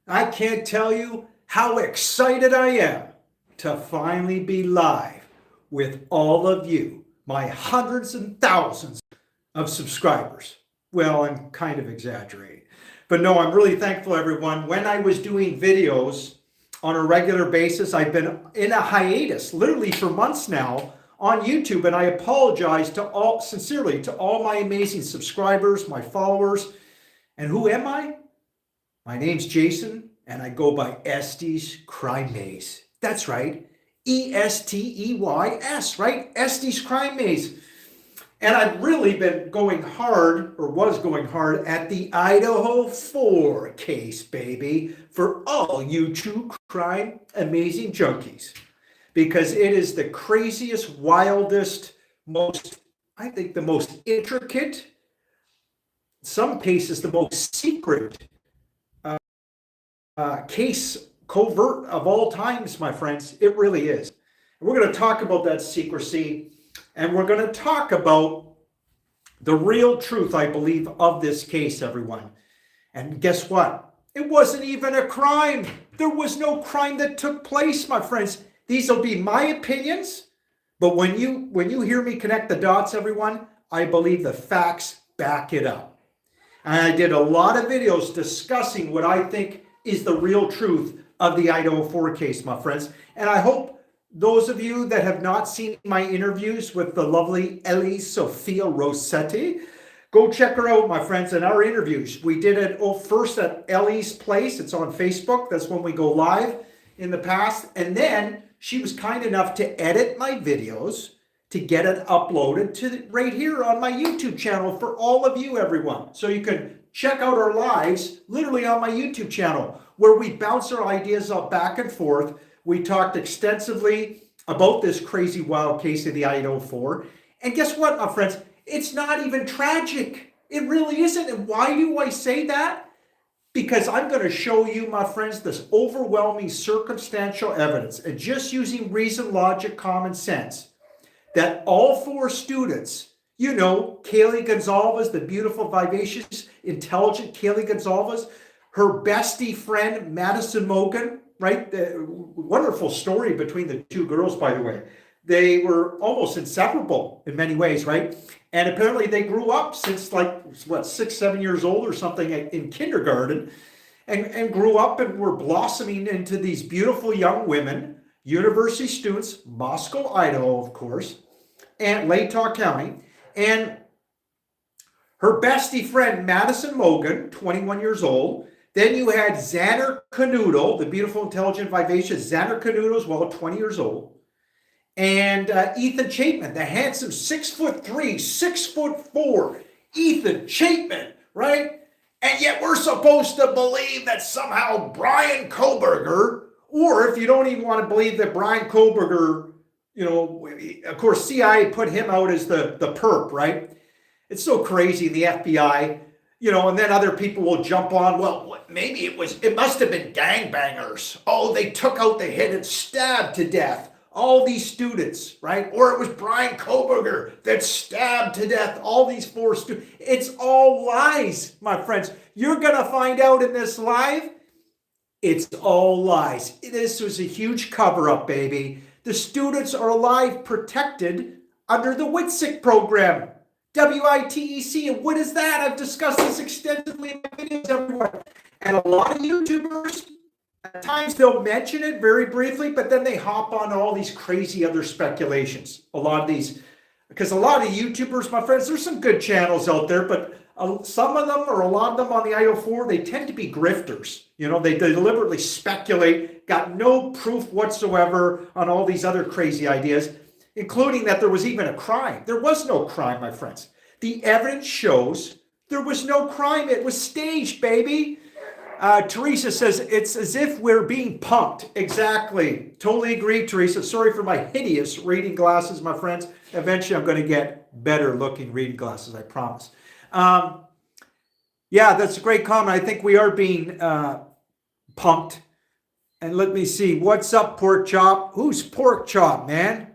I can't tell you how excited I am to finally be live with all of you, my hundreds and thousands of subscribers. Well, I'm kind of exaggerating. But no, I'm really thankful, everyone. When I was doing videos on a regular basis, I've been in a hiatus, literally for months now, on YouTube. And I apologize sincerely, to all my amazing subscribers, my followers. And who am I? My name's Jason, and I go by ESTEY'S Crime Maze. That's right, ESTEY'S, right? ESTEY'S Crime Maze. And I've really been going hard, or was going hard, at the IDAHO4 case, baby, for all you true crime amazing junkies. Because it is the craziest, wildest, I think the most intricate, some cases the most secret case covert of all times, my friends. It really is. And we're going to talk about that secrecy, and we're going to talk about the real truth, I believe, of this case, everyone. And guess what? It wasn't even a crime. There was no crime that took place, my friends. These will be my opinions, but when you hear me connect the dots, everyone, I believe the facts back it up. And I did a lot of videos discussing what I think is the real truth of the IDAHO4 case, my friends. And I hope those of you that have not seen my interviews with the lovely Ellie Sophia Rossetti, go check her out, my friends, in our interviews. We did it first at Ellie's place. It's on Facebook. That's when we go live in the past. And then she was kind enough to edit my videos to get it uploaded to right here on my YouTube channel for all of you, everyone. So you can check out our lives literally on my YouTube channel, where we bounce our ideas up back and forth. We talked extensively about this crazy wild case of the IDAHO4. And guess what, my friends? It's not even tragic. It really isn't. And why do I say that? Because I'm going to show you, my friends, this overwhelming circumstantial evidence, and just using reason, logic, common sense, that all four students, you know, Kaylee Gonzalez, the beautiful, vivacious, intelligent Kaylee Gonzalez, her bestie friend, Madison Mogan, right? Wonderful story between the two girls, by the way. They were almost inseparable in many ways, right? And apparently they grew up since 6, 7 years old or something in kindergarten, and grew up and were blossoming into these beautiful young women, university students, Moscow, Idaho, of course, and Latah County. And her bestie friend, Madison Mogan, 21 years old. Then you had Xander Canuto, the beautiful, intelligent, vivacious Xander Canuto as well, 20 years old. And Ethan Chapman, the handsome 6'3", 6'4", Ethan Chapman, right? And yet we're supposed to believe that somehow Brian Kohberger, or if you don't even want to believe that Brian Kohberger, you know, of course, CIA put him out as the perp, right? It's so crazy, the FBI, you know, and then other people will jump on, well, maybe it must have been gangbangers. Oh, they took out the hit and stabbed to death all these students, right? Or it was Brian Kohberger that stabbed to death all these four students. It's all lies, my friends. You're going to find out in this live, it's all lies. This was a huge cover-up, baby. The students are alive, protected under the WITSEC program. WITEC. And what is that? I've discussed this extensively in my videos, everyone. And a lot of YouTubers, at times they'll mention it very briefly, but then they hop on all these crazy other speculations. A lot of YouTubers, my friends, there's some good channels out there, but some of them, or a lot of them on the IDAHO4, they tend to be grifters. You know, they deliberately speculate, got no proof whatsoever on all these other crazy ideas, including that there was even a crime. There was no crime, my friends. The evidence shows there was no crime. It was staged, baby. Teresa says, it's as if we're being punked. Exactly. Totally agree, Teresa. Sorry for my hideous reading glasses, my friends. Eventually, I'm going to get better looking reading glasses, I promise. Yeah, that's a great comment. I think we are being punked. And let me see. What's up, Pork Chop? Who's Pork Chop, man?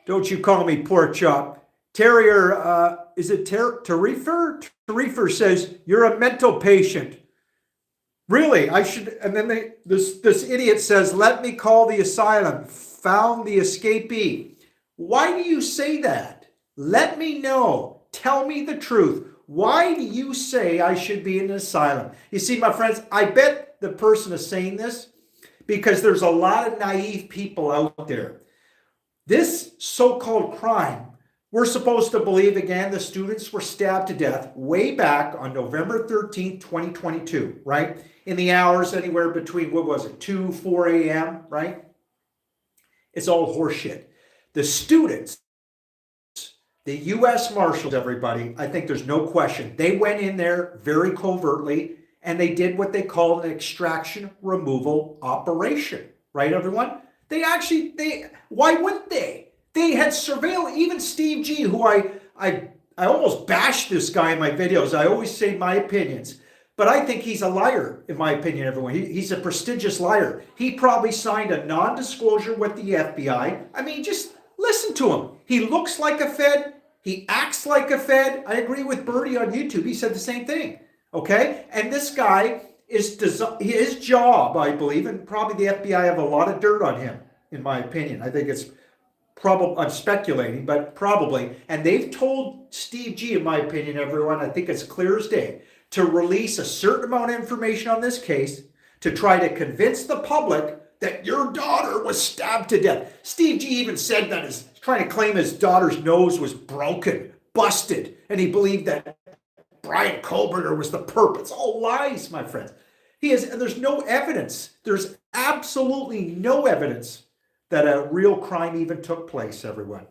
Don't you call me Pork Chop. Terrier, is it Tarifer? Tarifer says, you're a mental patient. Really, I should. And then this idiot says, "Let me call the asylum. Found the escapee." Why do you say that? Let me know. Tell me the truth. Why do you say I should be in an asylum? You see, my friends, I bet the person is saying this because there's a lot of naive people out there. This so-called crime, we're supposed to believe, again, the students were stabbed to death way back on November 13th, 2022, right? In the hours anywhere between, what was it, 2, 4 a.m., right? It's all horseshit. The students, the U.S. Marshals, everybody, I think there's no question, they went in there very covertly and they did what they call an extraction removal operation, right, everyone? Why wouldn't they? They had surveillance, even Steve G, who I almost bash this guy in my videos. I always say my opinions, but I think he's a liar, in my opinion, everyone. He's a prestigious liar. He probably signed a non-disclosure with the FBI. I mean, just listen to him. He looks like a Fed. He acts like a Fed. I agree with Birdie on YouTube. He said the same thing, okay? And this guy is his job, I believe, and probably the FBI have a lot of dirt on him, in my opinion. I think it's probably, I'm speculating, but probably. And they've told Steve G, in my opinion, everyone, I think it's clear as day, to release a certain amount of information on this case to try to convince the public that your daughter was stabbed to death. Steve G even said that he's trying to claim his daughter's nose was broken, busted, and he believed that Brian Kohberger was the perp. It's all lies, my friends. And there's no evidence. There's absolutely no evidence that a real crime even took place, everyone.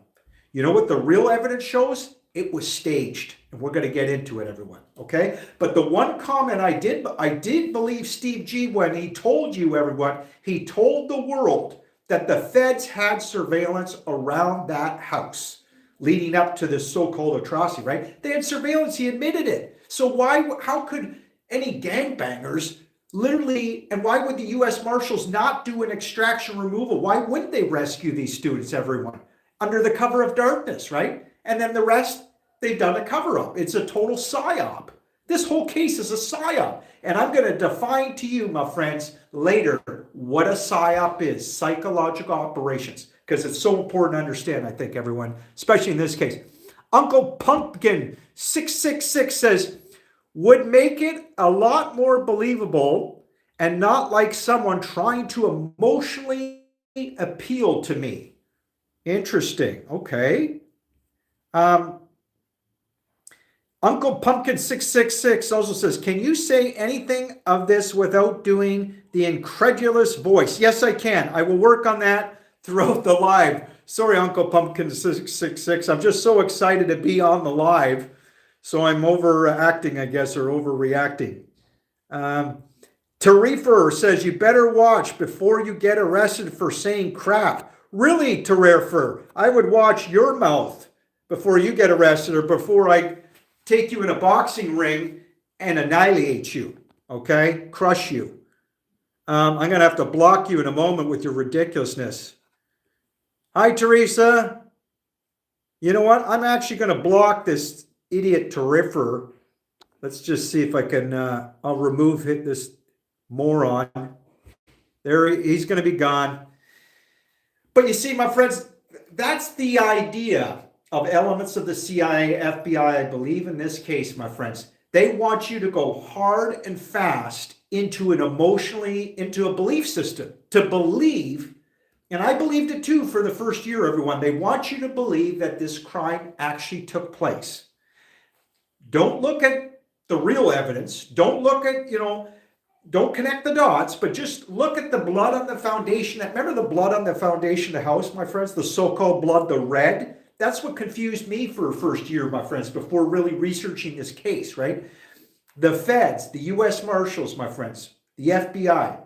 You know what the real evidence shows? It was staged, and we're going to get into it, everyone, okay? But the one comment I did believe Steve G when he told you, everyone, he told the world that the feds had surveillance around that house leading up to this so-called atrocity, right? They had surveillance, he admitted it. So how could any gangbangers literally, and why would the U.S. Marshals not do an extraction removal? Why wouldn't they rescue these students, everyone? Under the cover of darkness, right? And then the rest, they've done a cover-up. It's a total psyop. This whole case is a psyop. And I'm going to define to you, my friends, later what a psyop is, psychological operations, because it's so important to understand, I think, everyone, especially in this case. Uncle Pumpkin 666 says, would make it a lot more believable and not like someone trying to emotionally appeal to me. Interesting. Okay. Uncle Pumpkin 666 also says, can you say anything of this without doing the incredulous voice? Yes, I can. I will work on that throughout the live. Sorry, Uncle Pumpkin 666. I'm just so excited to be on the live. So I'm overacting, I guess, or overreacting. Tarifer says, you better watch before you get arrested for saying crap. Really, Tarifer, I would watch your mouth before you get arrested or before I take you in a boxing ring and annihilate you, okay? Crush you. I'm going to have to block you in a moment with your ridiculousness. Hi, Teresa. You know what? I'm actually going to block this idiot Tarifer. Let's just see if I can, I'll remove this moron. There, he's going to be gone. But you see, my friends, that's the idea of elements of the CIA, FBI, I believe in this case, my friends. They want you to go hard and fast into a belief system, to believe, and I believed it too for the first year, everyone. They want you to believe that this crime actually took place. Don't look at the real evidence. Don't look at, don't connect the dots, but just look at the blood on the foundation. Remember the blood on the foundation of the house, my friends? The so-called blood, the red? That's what confused me for a first year, my friends, before really researching this case, right? The feds, the U.S. Marshals, my friends, the FBI,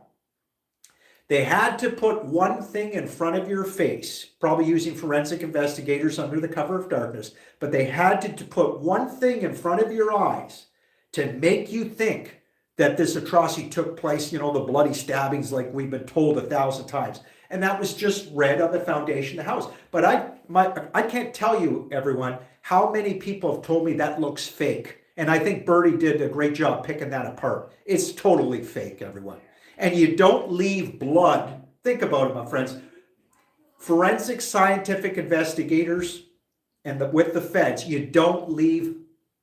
they had to put one thing in front of your face, probably using forensic investigators under the cover of darkness, but they had to put one thing in front of your eyes to make you think that this atrocity took place, the bloody stabbings like we've been told 1,000 times. And that was just red on the foundation of the house. But I can't tell you, everyone, how many people have told me that looks fake. And I think Bertie did a great job picking that apart. It's totally fake, everyone. And you don't leave blood. Think about it, my friends. Forensic scientific investigators and with the feds, you don't leave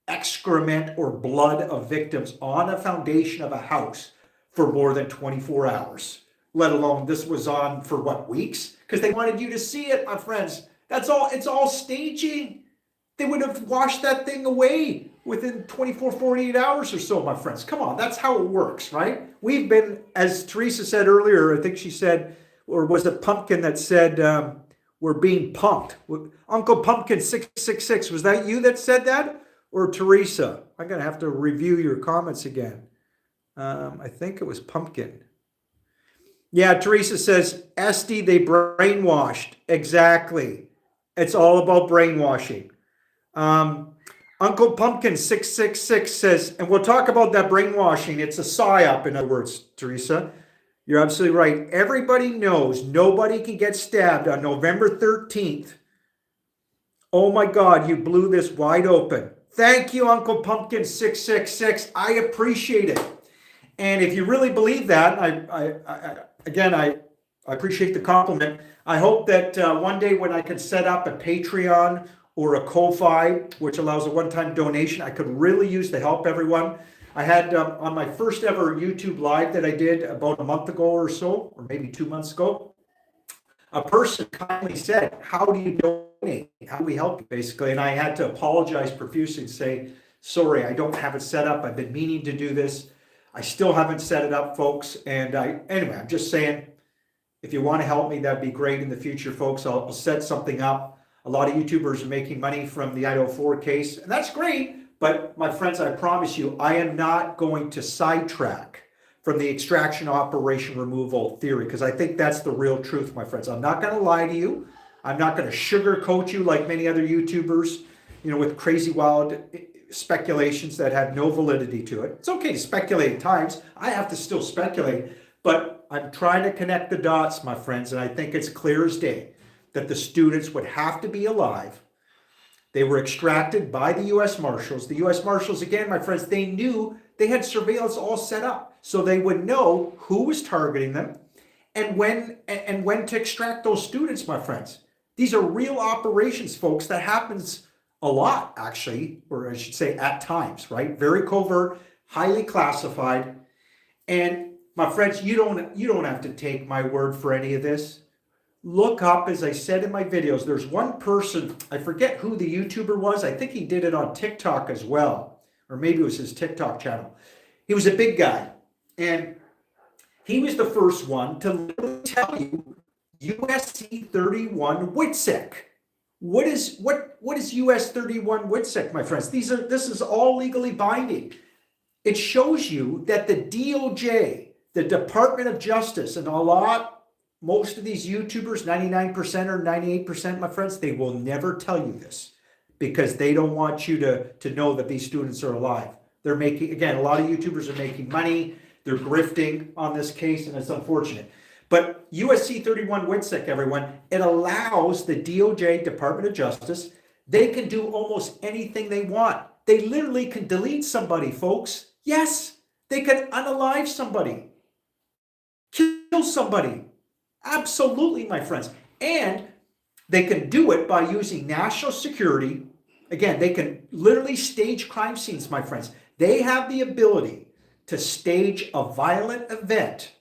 excrement or blood of victims on a foundation of a house for more than 24 hours, let alone this was on for what, weeks? Because they wanted you to see it, my friends. That's all. It's all staging. They would have washed that thing away within 24, 48 hours or so, my friends. Come on, that's how it works, right? We've been, as Teresa said earlier, I think she said, or was it Pumpkin that said, we're being punked. Uncle Pumpkin 666, was that you that said that? Or Teresa? I'm going to have to review your comments again. I think it was Pumpkin. Yeah, Teresa says, Esty, they brainwashed. Exactly. It's all about brainwashing. Uncle Pumpkin 666 says, and we'll talk about that brainwashing. It's a psyop, in other words, Teresa. You're absolutely right. Everybody knows nobody can get stabbed on November 13th. Oh my God, you blew this wide open. Thank you, Uncle Pumpkin 666. I appreciate it. And if you really believe that, I appreciate the compliment. I hope that one day when I can set up a Patreon or a Ko-Fi, which allows a one-time donation, I could really use to help everyone. I had on my first ever YouTube live that I did about a month ago or so, or maybe 2 months ago, a person kindly said, how do you donate? How do we help you, basically? And I had to apologize profusely and say, sorry, I don't have it set up. I've been meaning to do this. I still haven't set it up, folks. And anyway, I'm just saying, if you want to help me, that'd be great in the future, folks. I'll set something up. A lot of YouTubers are making money from the IDAHO4 case, and that's great. But my friends, I promise you, I am not going to sidetrack from the extraction operation removal theory, because I think that's the real truth, my friends. I'm not going to lie to you. I'm not going to sugarcoat you like many other YouTubers, with crazy wild speculations that have no validity to it. It's okay to speculate at times. I have to still speculate, but I'm trying to connect the dots, my friends, and I think it's clear as day that the students would have to be alive. They were extracted by the U.S. Marshals. The U.S. Marshals, again, my friends, they knew they had surveillance all set up, so they would know who was targeting them and when to extract those students, my friends. These are real operations, folks. That happens a lot, actually, or I should say at times, right? Very covert, highly classified. And my friends, you don't have to take my word for any of this. Look up, as I said in my videos, there's one person, I forget who the YouTuber was. I think he did it on TikTok as well, or maybe it was his TikTok channel. He was a big guy, and he was the first one to literally tell you USC 31 WITSEC. What is US 31 WITSEC, my friends? This is all legally binding. It shows you that the DOJ, the Department of Justice, and most of these YouTubers, 99% or 98%, my friends, they will never tell you this because they don't want you to know that these students are alive. They're making, again, a lot of YouTubers are making money. They're grifting on this case, and it's unfortunate. But USC 31 WITSEC, everyone, it allows the DOJ, Department of Justice, they can do almost anything they want. They literally can delete somebody, folks. Yes, they can unalive somebody, kill somebody. Absolutely, my friends. And they can do it by using national security. Again, they can literally stage crime scenes, my friends. They have the ability to stage a violent event,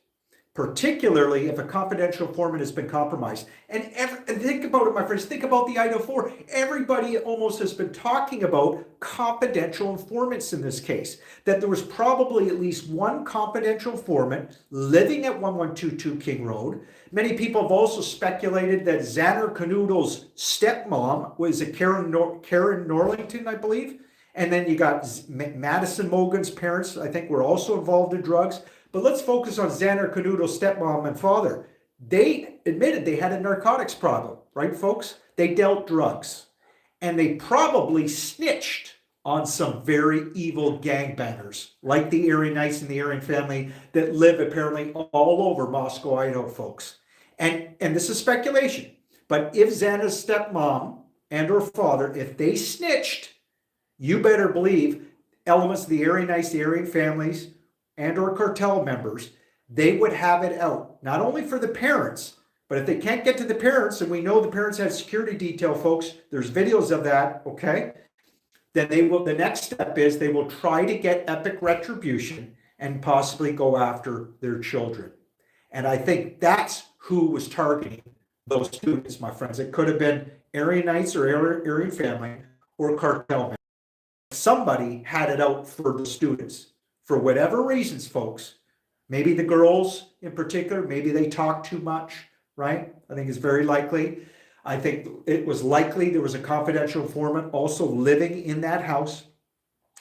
particularly if a confidential informant has been compromised. And think about it, my friends. Think about the IDAHO4. Everybody almost has been talking about confidential informants in this case. That there was probably at least one confidential informant living at 1122 King Road. Many people have also speculated that Xander Canoodle's stepmom was a Karen Norlington, I believe. And then you got Madison Mogan's parents, I think, were also involved in drugs. But let's focus on Xander Canoodle's stepmom and father. They admitted they had a narcotics problem, right, folks? They dealt drugs. And they probably snitched on some very evil gangbangers, like the Aryan Knights and the Aryan family that live apparently all over Moscow, Idaho, folks. And this is speculation. But if Xander's stepmom and or father, if they snitched, you better believe elements of the Aryan Knights, the Aryan families, and or cartel members, they would have it out, not only for the parents, but if they can't get to the parents, and we know the parents have security detail, folks, there's videos of that, okay? Then the next step is they will try to get epic retribution and possibly go after their children. And I think that's who was targeting those students, my friends. It could have been Aryan Knights or Aryan family or cartel members. Somebody had it out for the students for whatever reasons, folks. Maybe the girls in particular, maybe they talk too much, right? I think it's very likely. I think it was likely there was a confidential informant also living in that house,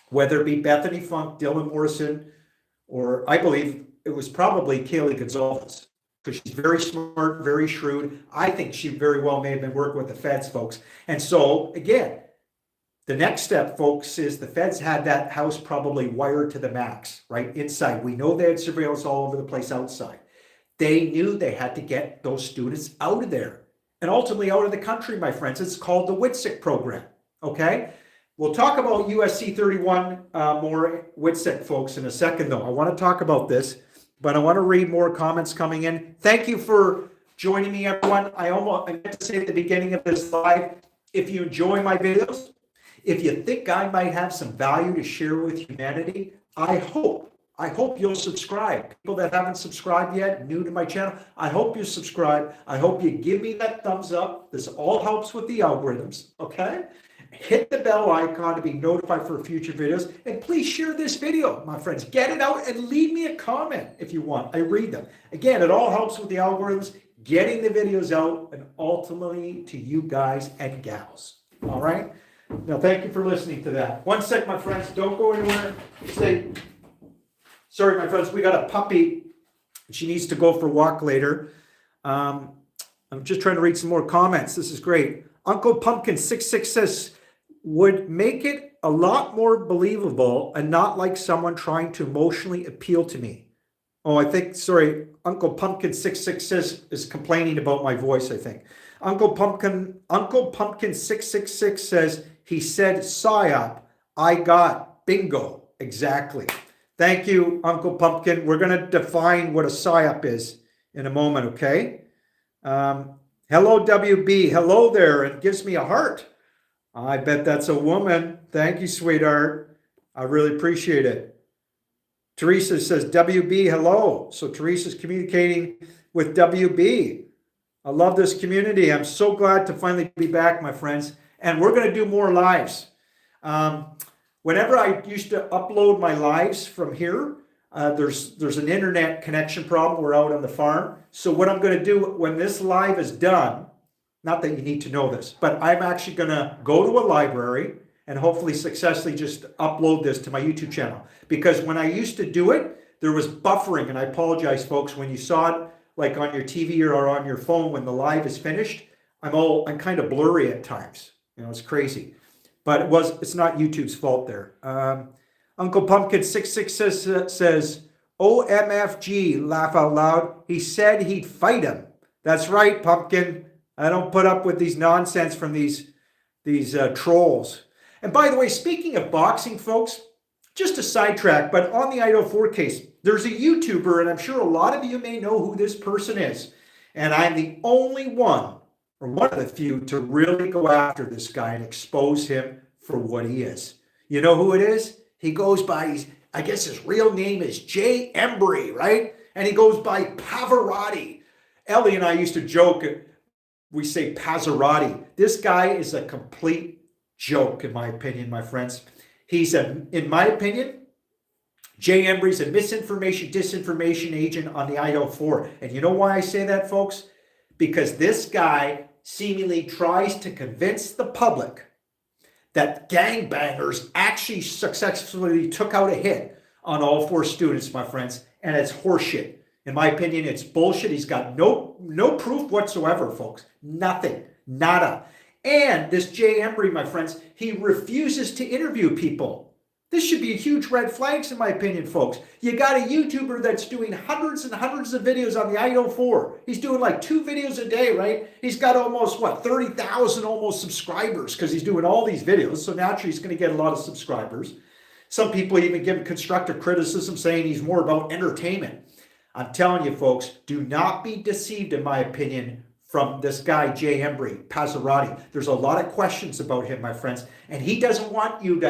whether it be Bethany Funk, Dylan Morrison, or I believe it was probably Kaylee Gonzalez, because she's very smart, very shrewd. I think she very well may have been working with the feds, folks. And so, again, the next step, folks, is the feds had that house probably wired to the max, right? Inside. We know they had surveillance all over the place outside. They knew they had to get those students out of there and ultimately out of the country, my friends. It's called the WITSEC program, okay? We'll talk about USC 31 more WITSEC, folks, in a second, though. I want to talk about this, but I want to read more comments coming in. Thank you for joining me, everyone. I meant to say at the beginning of this live, if you enjoy my videos, if you think I might have some value to share with humanity, I hope you'll subscribe. People that haven't subscribed yet, new to my channel, I hope you subscribe. I hope you give me that thumbs up. This all helps with the algorithms, okay? Hit the bell icon to be notified for future videos. And please share this video, my friends. Get it out and leave me a comment if you want. I read them. Again, it all helps with the algorithms, getting the videos out, and ultimately to you guys and gals, all right? Now, thank you for listening to that. One sec, my friends. Don't go anywhere. Stay. Sorry, my friends. We got a puppy. She needs to go for a walk later. I'm just trying to read some more comments. This is great. Uncle Pumpkin 66 says, would make it a lot more believable and not like someone trying to emotionally appeal to me. Oh, I think, sorry, Uncle Pumpkin 66 is complaining about my voice, I think. Uncle Pumpkin 666 says, he said, Psyop, I got bingo. Exactly. Thank you, Uncle Pumpkin. We're going to define what a Psyop is in a moment, okay? Hello, WB. Hello there. It gives me a heart. I bet that's a woman. Thank you, sweetheart. I really appreciate it. Teresa says, WB, hello. So Teresa's communicating with WB. I love this community. I'm so glad to finally be back, my friends. And we're going to do more lives. Whenever I used to upload my lives from here, there's an internet connection problem. We're out on the farm. So what I'm going to do when this live is done, not that you need to know this, but I'm actually going to go to a library and hopefully successfully just upload this to my YouTube channel. Because when I used to do it, there was buffering. And I apologize, folks, when you saw it like on your TV or on your phone when the live is finished, I'm kind of blurry at times. You know, it's crazy. But it's not YouTube's fault there. Uncle Pumpkin 666 says, OMFG, laugh out loud. He said he'd fight him. That's right, Pumpkin. I don't put up with these nonsense from these trolls. And by the way, speaking of boxing, folks, just a sidetrack, but on the IDAHO4 case, there's a YouTuber, and I'm sure a lot of you may know who this person is. And I'm the only one, or one of the few, to really go after this guy and expose him for what he is. You know who it is? He goes by, I guess his real name is Jay Embry, right? And he goes by Pavarotti. Ellie and I used to joke, we say Pazzarotti. This guy is a complete joke, in my opinion, my friends. In my opinion, Jay Embry's a misinformation, disinformation agent on the IDAHO4. And you know why I say that, folks? Because this guy seemingly tries to convince the public that gangbangers actually successfully took out a hit on all 4 students, my friends. And it's horseshit. In my opinion, it's bullshit. He's got no proof whatsoever, folks. Nothing. Nada. And this Jay Embry, my friends, he refuses to interview people. This should be a huge red flags, in my opinion, folks. You got a YouTuber that's doing hundreds and hundreds of videos on the IDAHO4. He's doing like 2 videos a day, right? He's got almost, 30,000 almost subscribers because he's doing all these videos. So naturally, he's going to get a lot of subscribers. Some people even give him constructive criticism, saying he's more about entertainment. I'm telling you, folks, do not be deceived, in my opinion, from this guy, Jay Embry, Passerati. There's a lot of questions about him, my friends, and he doesn't want you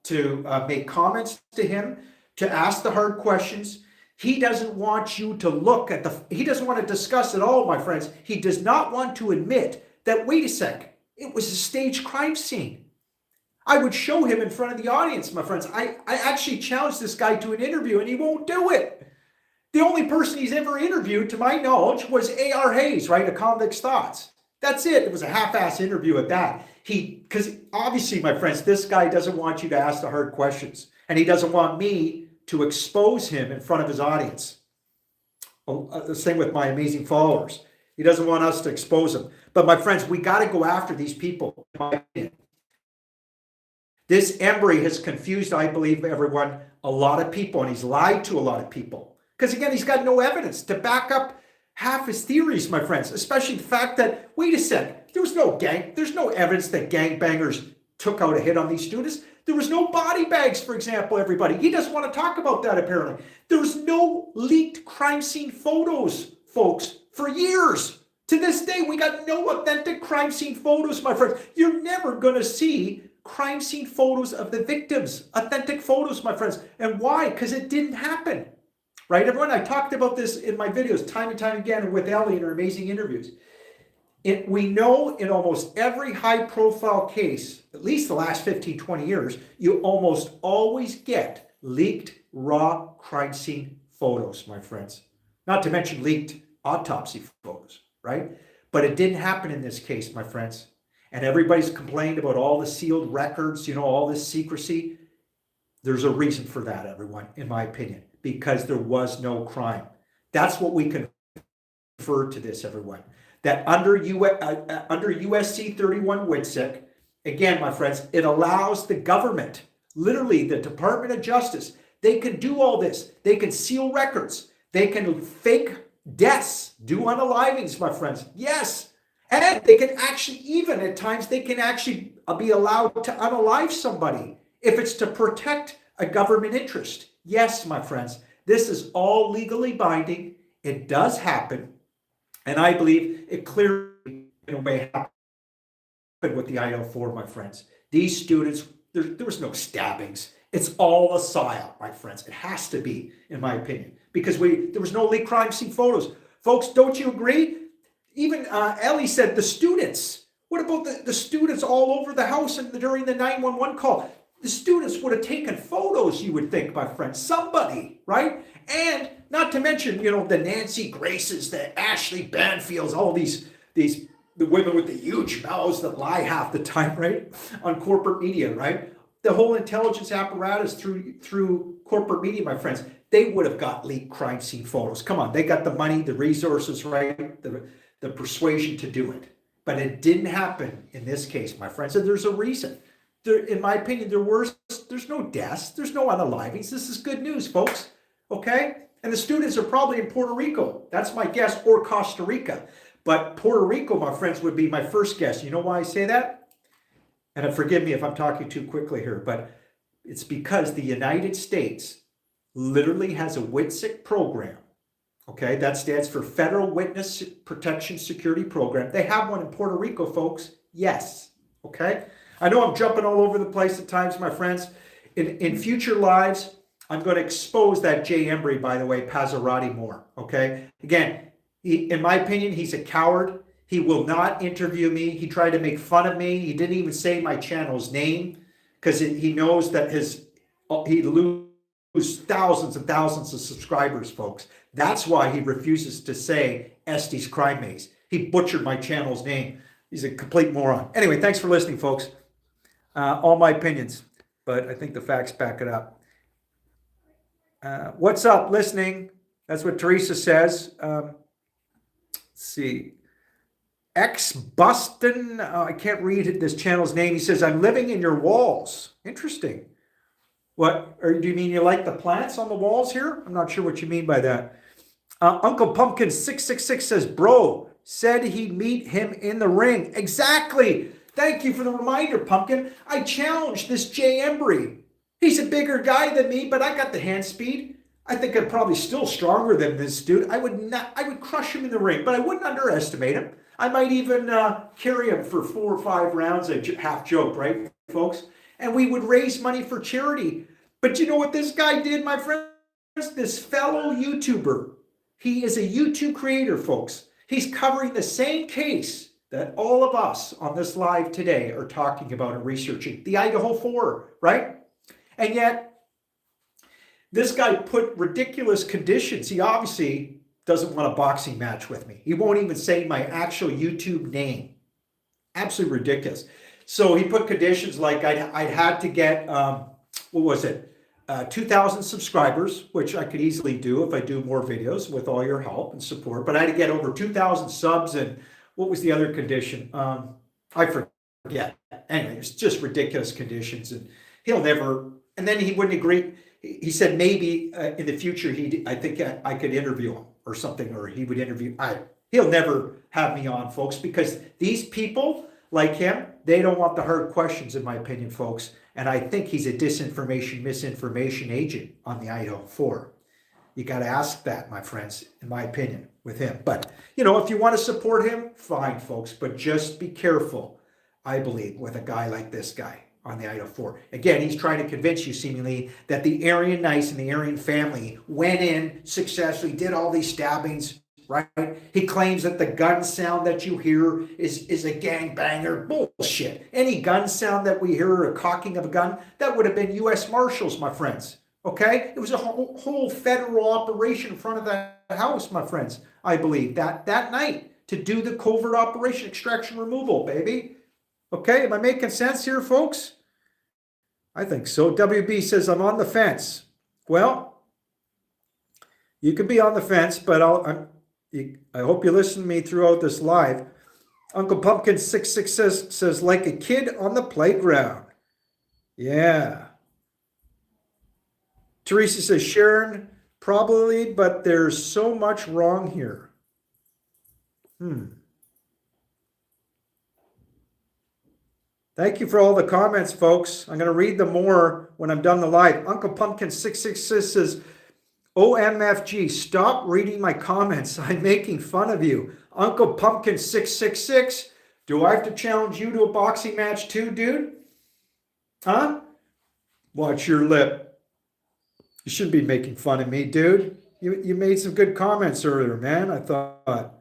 to make comments to him, to ask the hard questions. He doesn't want you to look at he doesn't want to discuss at all, my friends. He does not want to admit that, wait a sec, it was a staged crime scene. I would show him in front of the audience, my friends. I actually challenged this guy to an interview, and he won't do it. The only person he's ever interviewed, to my knowledge, was A.R. Hayes, right? A Convict's Thoughts. That's it. It was a half-ass interview at that. Because obviously, my friends, this guy doesn't want you to ask the hard questions. And he doesn't want me to expose him in front of his audience. The same with my amazing followers. He doesn't want us to expose him. But my friends, we got to go after these people, in my opinion. This Embry has confused, I believe, everyone, a lot of people, and he's lied to a lot of people. Because again, he's got no evidence to back up half his theories, my friends, especially the fact that, wait a sec, there's no evidence that gangbangers took out a hit on these students. There was no body bags, for example, everybody. He doesn't want to talk about that, apparently. There was no leaked crime scene photos, folks, for years. To this day, we got no authentic crime scene photos, my friends. You're never going to see crime scene photos of the victims, authentic photos, my friends. And why? Because it didn't happen. Right, everyone? I talked about this in my videos time and time again with Ellie in her amazing interviews. We know in almost every high-profile case, at least the last 15, 20 years, you almost always get leaked raw crime scene photos, my friends. Not to mention leaked autopsy photos, right? But it didn't happen in this case, my friends. And everybody's complained about all the sealed records, all this secrecy. There's a reason for that, everyone, in my opinion. Because there was no crime. That's what we can refer to this, everyone. That under USC 31 Witsick, again, my friends, it allows the government, literally the Department of Justice, they can do all this. They can seal records. They can fake deaths, do unalivings, my friends. Yes. And they can actually, even at times, they can actually be allowed to unalive somebody if it's to protect a government interest. Yes, my friends, this is all legally binding. It does happen. And I believe it clearly, in a way, happened with the IDAHO4, my friends. These students, there was no stabbings. It's all a psyop, my friends. It has to be, in my opinion, because there was no leaked crime scene photos. Folks, don't you agree? Even Ellie said the students. What about the students all over the house and during the 911 call? The students would have taken photos, you would think, my friend. Somebody, right? And not to mention, the Nancy Graces, the Ashley Banfields, all the women with the huge mouths that lie half the time, right? On corporate media, right? The whole intelligence apparatus through corporate media, my friends, they would have got leaked crime scene photos. Come on, they got the money, the resources, right? The persuasion to do it. But it didn't happen in this case, my friends. And there's a reason. In my opinion, there's no deaths, there's no unalivings. This is good news, folks. Okay? And the students are probably in Puerto Rico. That's my guess, or Costa Rica. But Puerto Rico, my friends, would be my first guess. You know why I say that? And forgive me if I'm talking too quickly here, but it's because the United States literally has a WITSEC program. Okay? That stands for Federal Witness Protection Security Program. They have one in Puerto Rico, folks. Yes. Okay? I know I'm jumping all over the place at times, my friends. In future lives, I'm going to expose that Jay Embry, by the way, Passerati more, okay? Again, in my opinion, he's a coward. He will not interview me. He tried to make fun of me. He didn't even say my channel's name because he knows that he'd lose thousands and thousands of subscribers, folks. That's why he refuses to say ESTEY'S Crime Maze. He butchered my channel's name. He's a complete moron. Anyway, thanks for listening, folks. All my opinions, but I think the facts back it up. What's up, listening? That's what Teresa says. Let's see. Bustin, I can't read this channel's name. He says, I'm living in your walls. Interesting. What? Or do you mean you like the plants on the walls here? I'm not sure what you mean by that. Uncle Pumpkin 666 says, bro, said he'd meet him in the ring. Exactly. Thank you for the reminder, Pumpkin. I challenged this Jay Embry He's a bigger guy than me, but I got the hand speed. I think I'm probably still stronger than this dude. I would crush him in the ring, but I wouldn't underestimate him. I might even carry him for 4 or 5 rounds, a half joke, right, folks? And we would raise money for charity. But you know what this guy did, my friends? This fellow YouTuber, he is a YouTube creator, folks. He's covering the same case that all of us on this live today are talking about and researching, the IDAHO4, right? And yet, this guy put ridiculous conditions. He obviously doesn't want a boxing match with me. He won't even say my actual YouTube name. Absolutely ridiculous. So he put conditions like I'd had to get, 2,000 subscribers, which I could easily do if I do more videos with all your help and support. But I had to get over 2,000 subs, and what was the other condition? I forget. Anyway, it's just ridiculous conditions, and he'll never. And then he wouldn't agree. He said maybe in the future I think I could interview him or something, or he would interview. He'll never have me on, folks, because these people like him, they don't want the hard questions, in my opinion, folks. And I think he's a disinformation, misinformation agent on the IDAHO4. You got to ask that, my friends, in my opinion, with him. But, if you want to support him, fine, folks. But just be careful, I believe, with a guy like this guy on the IDAHO4. Again, he's trying to convince you, seemingly, that the Aryan Knights and the Aryan family went in successfully, did all these stabbings, right? He claims that the gun sound that you hear is a gangbanger. Bullshit. Any gun sound that we hear, a cocking of a gun, that would have been U.S. Marshals, my friends. Okay? It was a whole federal operation in front of that house, my friends, I believe, that night to do the covert operation, extraction removal, baby. Okay? Am I making sense here, folks? I think so. WB says, I'm on the fence. Well, you could be on the fence, but I hope you listen to me throughout this live. Uncle Pumpkin 66 says, like a kid on the playground. Yeah. Teresa says, Sharon, probably, but there's so much wrong here. Thank you for all the comments, folks. I'm going to read them more when I'm done the live. Uncle Pumpkin 666 says, OMFG, stop reading my comments. I'm making fun of you. Uncle Pumpkin 666, do I have to challenge you to a boxing match too, dude? Huh? Watch your lip. You shouldn't be making fun of me, dude. You made some good comments earlier, man, I thought.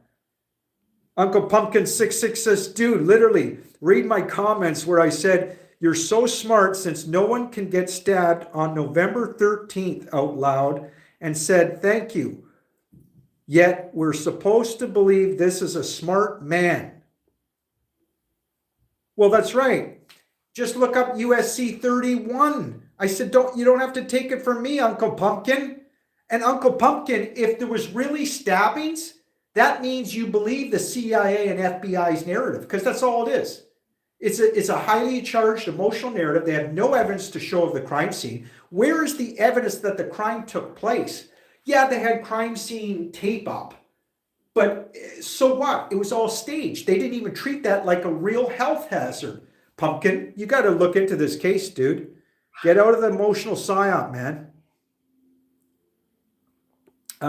Uncle Pumpkin 666 says, dude, literally, read my comments where I said, you're so smart since no one can get stabbed on November 13th out loud, and said, thank you. Yet we're supposed to believe this is a smart man. Well, that's right. Just look up USC 31. I said, you don't have to take it from me, Uncle Pumpkin. And Uncle Pumpkin, if there was really stabbings, that means you believe the CIA and FBI's narrative, because that's all it is. It's a highly charged emotional narrative. They have no evidence to show of the crime scene. Where is the evidence that the crime took place? Yeah, they had crime scene tape up. But so what? It was all staged. They didn't even treat that like a real health hazard. Pumpkin, you got to look into this case, dude. Get out of the emotional psyop, man.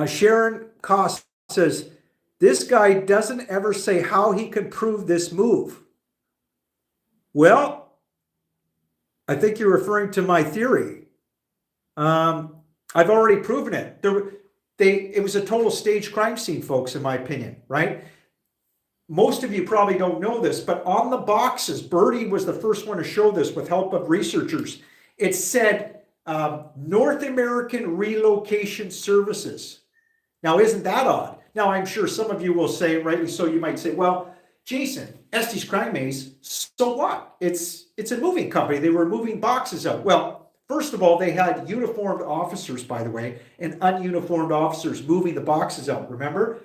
Sharon Koss says, this guy doesn't ever say how he could prove this move. Well, I think you're referring to my theory. I've already proven it. It was a total staged crime scene, folks, in my opinion, right? Most of you probably don't know this, but on the boxes, Birdie was the first one to show this with help of researchers. It said North American Relocation Services. Now, isn't that odd? Now, I'm sure some of you will say, rightly so, you might say, well, Jason, ESTEY'S Crime Maze, so what? It's a moving company. They were moving boxes out. Well, first of all, they had uniformed officers, by the way, and ununiformed officers moving the boxes out. Remember?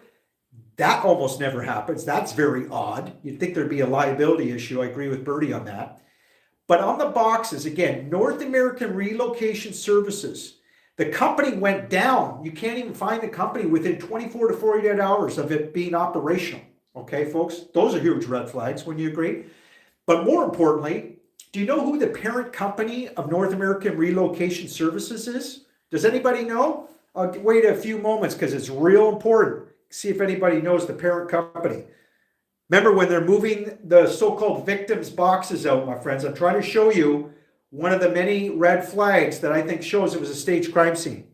That almost never happens. That's very odd. You'd think there'd be a liability issue. I agree with Birdie on that. But on the boxes, again, North American Relocation Services, the company went down. You can't even find the company within 24 to 48 hours of it being operational. Okay, folks? Those are huge red flags. Wouldn't you agree? But more importantly, Do you know who the parent company of North American Relocation Services is? Does anybody know? I'll wait a few moments because it's real important. See if anybody knows the parent company. Remember when they're moving the so-called victims boxes out, my friends, I'm trying to show you one of the many red flags that I think shows it was a staged crime scene.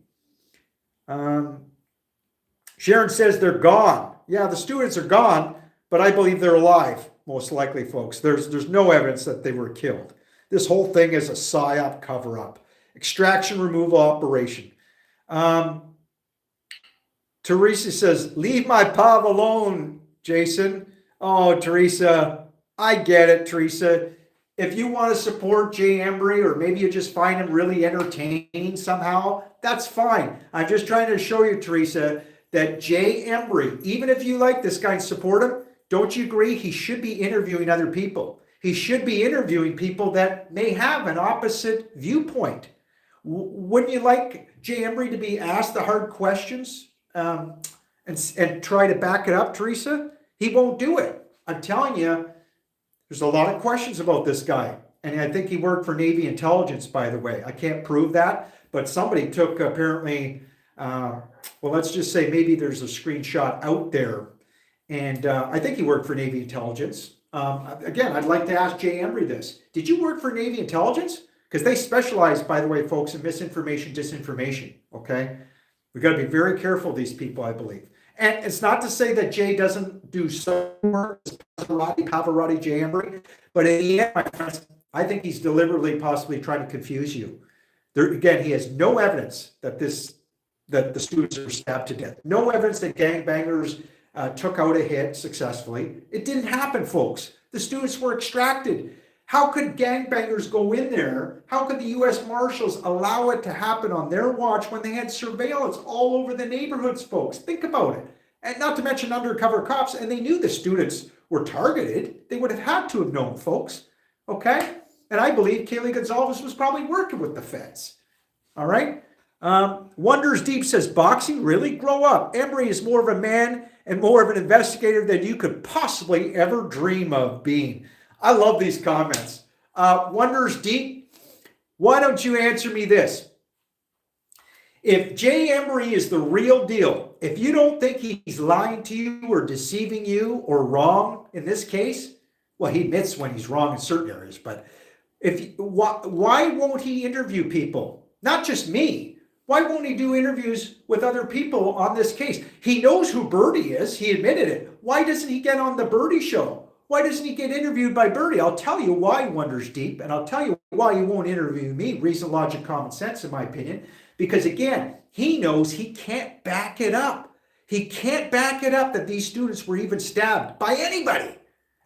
Sharon says they're gone. Yeah, the students are gone, but I believe they're alive, most likely, folks. There's no evidence that they were killed. This whole thing is a Psyop cover-up. Extraction removal operation. Teresa says, leave my pav alone, Jason. Oh, Teresa, I get it, Teresa. If you want to support Jay Embry, or maybe you just find him really entertaining somehow, that's fine. I'm just trying to show you, Teresa, that Jay Embry, even if you like this guy and support him, don't you agree he should be interviewing other people? He should be interviewing people that may have an opposite viewpoint. Wouldn't you like Jay Embry to be asked the hard questions and try to back it up, Teresa? He won't do it. I'm telling you, there's a lot of questions about this guy. And I think he worked for Navy intelligence, by the way. I can't prove that, but somebody took apparently, well, let's just say maybe there's a screenshot out there. And I think he worked for Navy intelligence. Again, I'd like to ask Jay Embry this. Did you work for Navy intelligence? Because they specialize, by the way, folks, in misinformation, disinformation, okay? We've got to be very careful of these people, I believe. And it's not to say that Jay doesn't do some work, Pavarotti, Jay Embry, but in the end, my friends, I think he's deliberately possibly trying to confuse you. There, again, he has no evidence that the students are stabbed to death. No evidence that gangbangers took out a hit successfully. It didn't happen, folks. The students were extracted. How could gangbangers go in there? How could the U.S. Marshals allow it to happen on their watch when they had surveillance all over the neighborhoods, folks? Think about it. And not to mention undercover cops, and they knew the students were targeted. They would have had to have known, folks. Okay? And I believe Kaylee Gonzalez was probably working with the feds. All right? Wonders Deep says, boxing? Really? Grow up. Embry is more of a man and more of an investigator than you could possibly ever dream of being. I love these comments. Wonders Deep, why don't you answer me this? If Jay Embry is the real deal, if you don't think he's lying to you or deceiving you or wrong in this case, well, he admits when he's wrong in certain areas, but why won't he interview people? Not just me. Why won't he do interviews with other people on this case? He knows who Birdie is. He admitted it. Why doesn't he get on the Birdie show? Why doesn't he get interviewed by Birdie? I'll tell you why, Wonders Deep, and I'll tell you why he won't interview me. Reason, logic, common sense, in my opinion. Because again, he knows he can't back it up. He can't back it up that these students were even stabbed by anybody.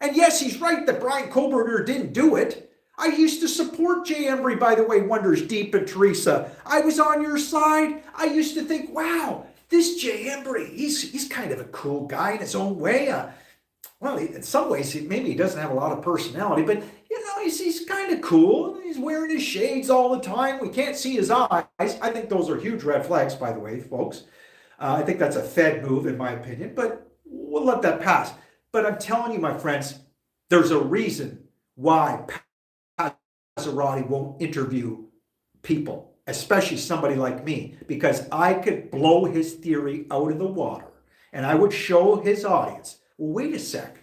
And yes, he's right that Brian Kohlberger didn't do it. I used to support Jay Embry, by the way, Wonders Deep and Teresa. I was on your side. I used to think, wow, this Jay Embry, he's kind of a cool guy in his own way. Well, in some ways, maybe he doesn't have a lot of personality, but, you know, he's kind of cool. He's wearing his shades all the time. We can't see his eyes. I think those are huge red flags, by the way, folks. I think that's a Fed move, in my opinion, but we'll let that pass. But I'm telling you, my friends, there's a reason why Pavarotti won't interview people, especially somebody like me, because I could blow his theory out of the water, and I would show his audience, well, wait a sec.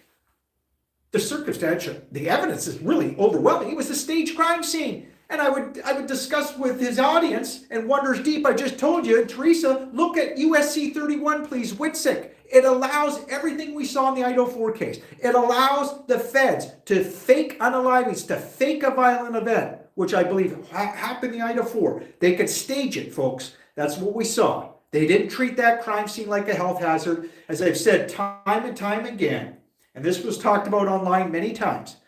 The evidence is really overwhelming. It was a staged crime scene. And I would discuss with his audience, and Wonders Deep, I just told you, Teresa, look at USC 31, please, Witzik. It allows everything we saw in the IDAHO4 case. It allows the feds to fake unalivings, to fake a violent event, which I believe happened in the IDAHO4. They could stage it, folks. That's what we saw. They didn't treat that crime scene like a health hazard. As I've said time and time again, and this was talked about online many times,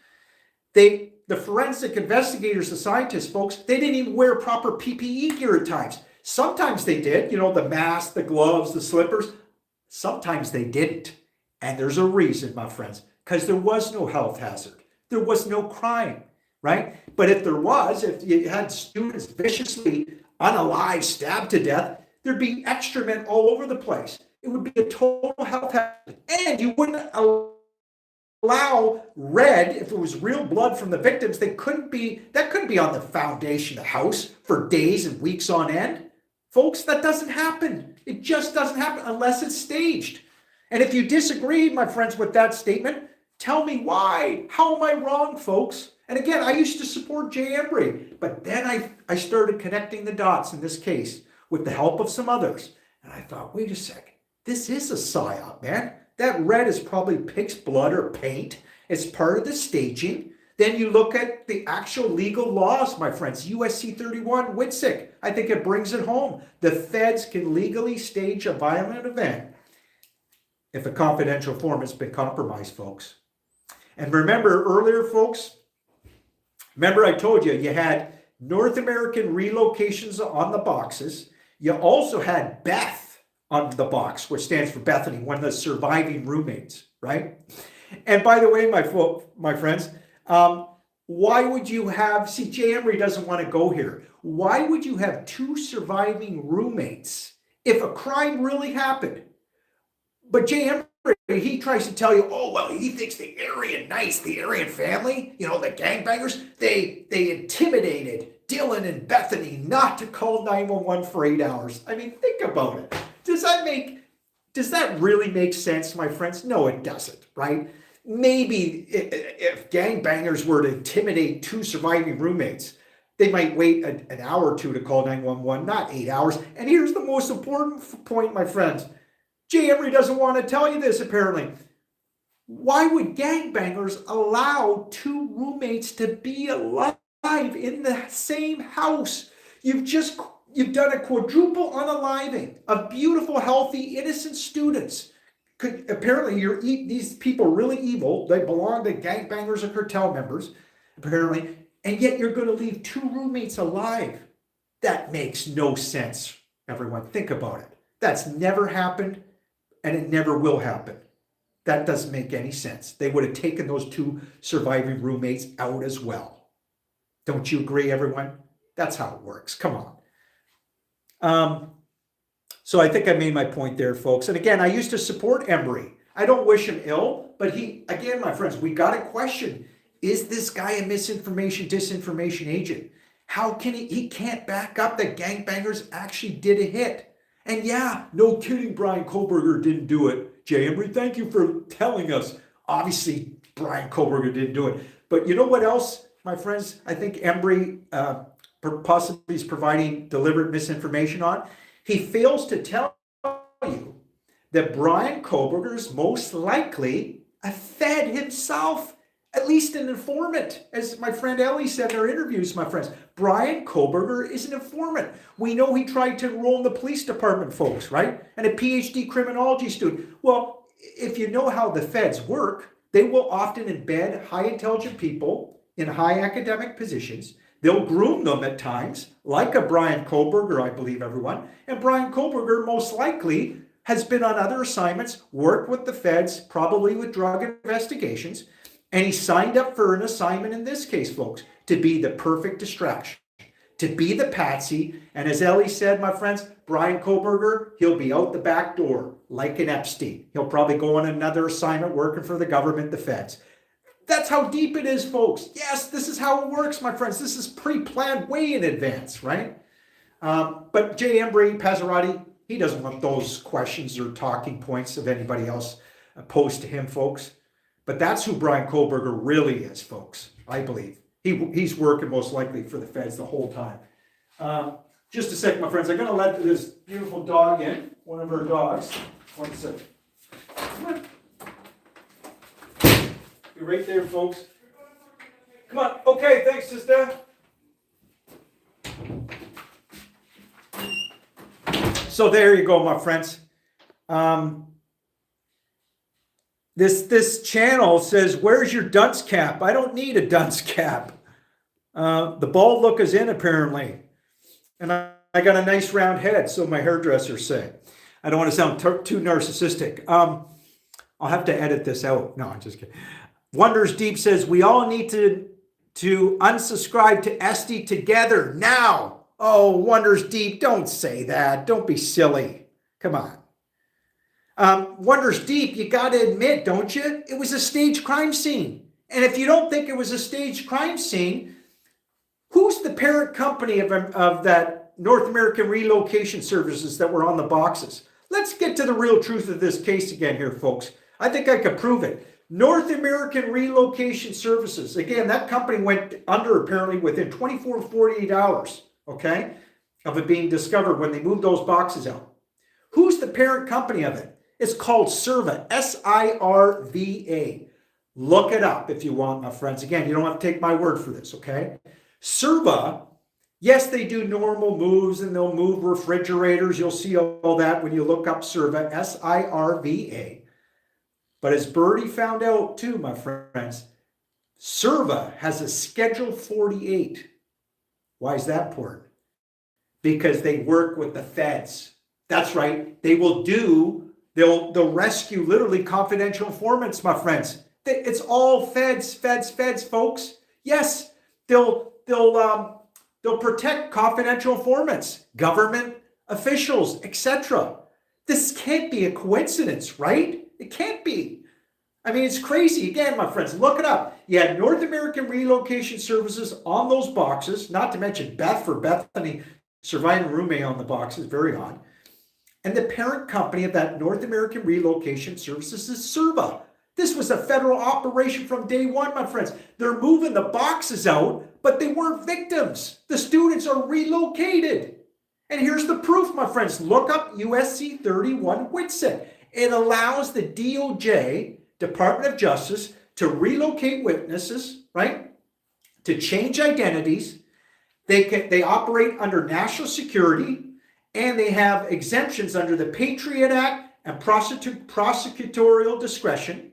the forensic investigators, the scientists, folks, they didn't even wear proper PPE gear at times. Sometimes they did, you know, the mask, the gloves, the slippers. Sometimes they didn't. And there's a reason, my friends, because there was no health hazard. There was no crime, right? But if there was, if you had students viciously unalived, stabbed to death, there'd be excrement all over the place. It would be a total health hazard. And you wouldn't allow allow red, if it was real blood from the victims, that couldn't be on the foundation of the house for days and weeks on end. Folks, that doesn't happen. It just doesn't happen unless it's staged. And if you disagree, my friends, with that statement, tell me why. How am I wrong, folks? And again, I used to support Jay Embry, but then I started connecting the dots in this case with the help of some others. And I thought, wait a second, this is a psyop, man. That red is probably pig's blood or paint. It's part of the staging. Then you look at the actual legal laws, my friends. USC 31, Witzik. I think it brings it home. The feds can legally stage a violent event if a confidential form has been compromised, folks. And remember earlier, folks, remember I told you, you had North American relocations on the boxes. You also had Beth on the box, which stands for Bethany, one of the surviving roommates, right? And by the way, my friends, why would you have, see, Jay Emery doesn't want to go here. Why would you have two surviving roommates if a crime really happened? But Jay Emery, he tries to tell you, oh, well, he thinks the Aryan family, you know, the gangbangers, they intimidated Dylan and Bethany not to call 911 for 8 hours. I mean, think about it. Does that really make sense, my friends? No, it doesn't, right? Maybe if gangbangers were to intimidate two surviving roommates, they might wait an hour or two to call 911, not 8 hours. And here's the most important point, my friends. Jay Emery doesn't want to tell you this, apparently. Why would gangbangers allow two roommates to be alive in the same house? You've done a quadruple unaliving of beautiful, healthy, innocent students. Apparently, these people are really evil. They belong to gangbangers or cartel members, apparently, and yet you're going to leave two roommates alive. That makes no sense, everyone. Think about it. That's never happened, and it never will happen. That doesn't make any sense. They would have taken those two surviving roommates out as well. Don't you agree, everyone? That's how it works. Come on. So I think I made my point there, folks. And again, I used to support Embry. I don't wish him ill, but again, my friends, we got to question, is this guy a disinformation agent? How can he can't back up that gangbangers actually did a hit. And yeah, no kidding, Brian Kohlberger didn't do it. Jay Embry, thank you for telling us. Obviously, Brian Kohlberger didn't do it. But you know what else, my friends, I think Embry possibly is providing deliberate misinformation on? He fails to tell you that Brian Kohlberger is most likely a Fed himself, at least an informant. As my friend Ellie said in her interviews, my friends, Brian Kohlberger is an informant. We know he tried to enroll in the police department, folks, right? And a PhD criminology student. Well, if you know how the feds work, they will often embed high intelligent people in high academic positions. They'll groom them at times, like a Brian Kohlberger, I believe, everyone. And Brian Kohlberger most likely has been on other assignments, worked with the feds, probably with drug investigations, and he signed up for an assignment in this case, folks, to be the perfect distraction, to be the patsy. And as Ellie said, my friends, Brian Kohlberger, he'll be out the back door like an Epstein. He'll probably go on another assignment working for the government, the feds. That's how deep it is, folks. Yes, this is how it works, my friends. This is pre-planned way in advance, right? But Jay Embry, Pazzarotti, he doesn't want those questions or talking points of anybody else posed to him, folks. But that's who Brian Kohlberger really is, folks, I believe. He's working most likely for the feds the whole time. Just a second, my friends. I'm going to let this beautiful dog in, one of our dogs. One second. Come on. You're right there, folks. Come on. Okay, thanks, sister. So there you go, my friends. This channel says, where's your dunce cap? I don't need a dunce cap. The bald look is in, apparently. And I got a nice round head, so my hairdressers say. I don't want to sound too narcissistic. I'll have to edit this out. No, I'm just kidding. Wonders Deep says, we all need to unsubscribe to ESTEY together now. Oh, Wonders Deep, don't say that. Don't be silly. Come on. Wonders Deep, you got to admit, don't you? It was a staged crime scene. And if you don't think it was a staged crime scene, who's the parent company of that North American Relocation Services that were on the boxes? Let's get to the real truth of this case again here, folks. I think I could prove it. North American Relocation Services. Again, that company went under apparently within 24 to 48 hours, okay, of it being discovered when they moved those boxes out. Who's the parent company of it? It's called SIRVA, S-I-R-V-A. Look it up if you want, my friends. Again, you don't have to take my word for this, okay? SIRVA, yes, they do normal moves and they'll move refrigerators. You'll see all that when you look up SIRVA, S-I-R-V-A. But as Birdie found out too, my friends, SIRVA has a Schedule 48. Why is that important? Because they work with the feds. That's right. They'll rescue literally confidential informants, my friends. It's all feds, folks. Yes, they'll protect confidential informants, government officials, etc. This can't be a coincidence, right? It can't be. I mean, it's crazy. Again, my friends, look it up. You had North American Relocation Services on those boxes, not to mention Beth for Bethany, surviving roommate on the boxes, very odd. And the parent company of that North American Relocation Services is SIRVA. This was a federal operation from day one, my friends. They're moving the boxes out, but they weren't victims. The students are relocated. And here's the proof, my friends. Look up USC 31 WITSEC. It allows the DOJ, Department of Justice, to relocate witnesses, right? To change identities. They operate under national security, and they have exemptions under the Patriot Act and prosecutorial discretion.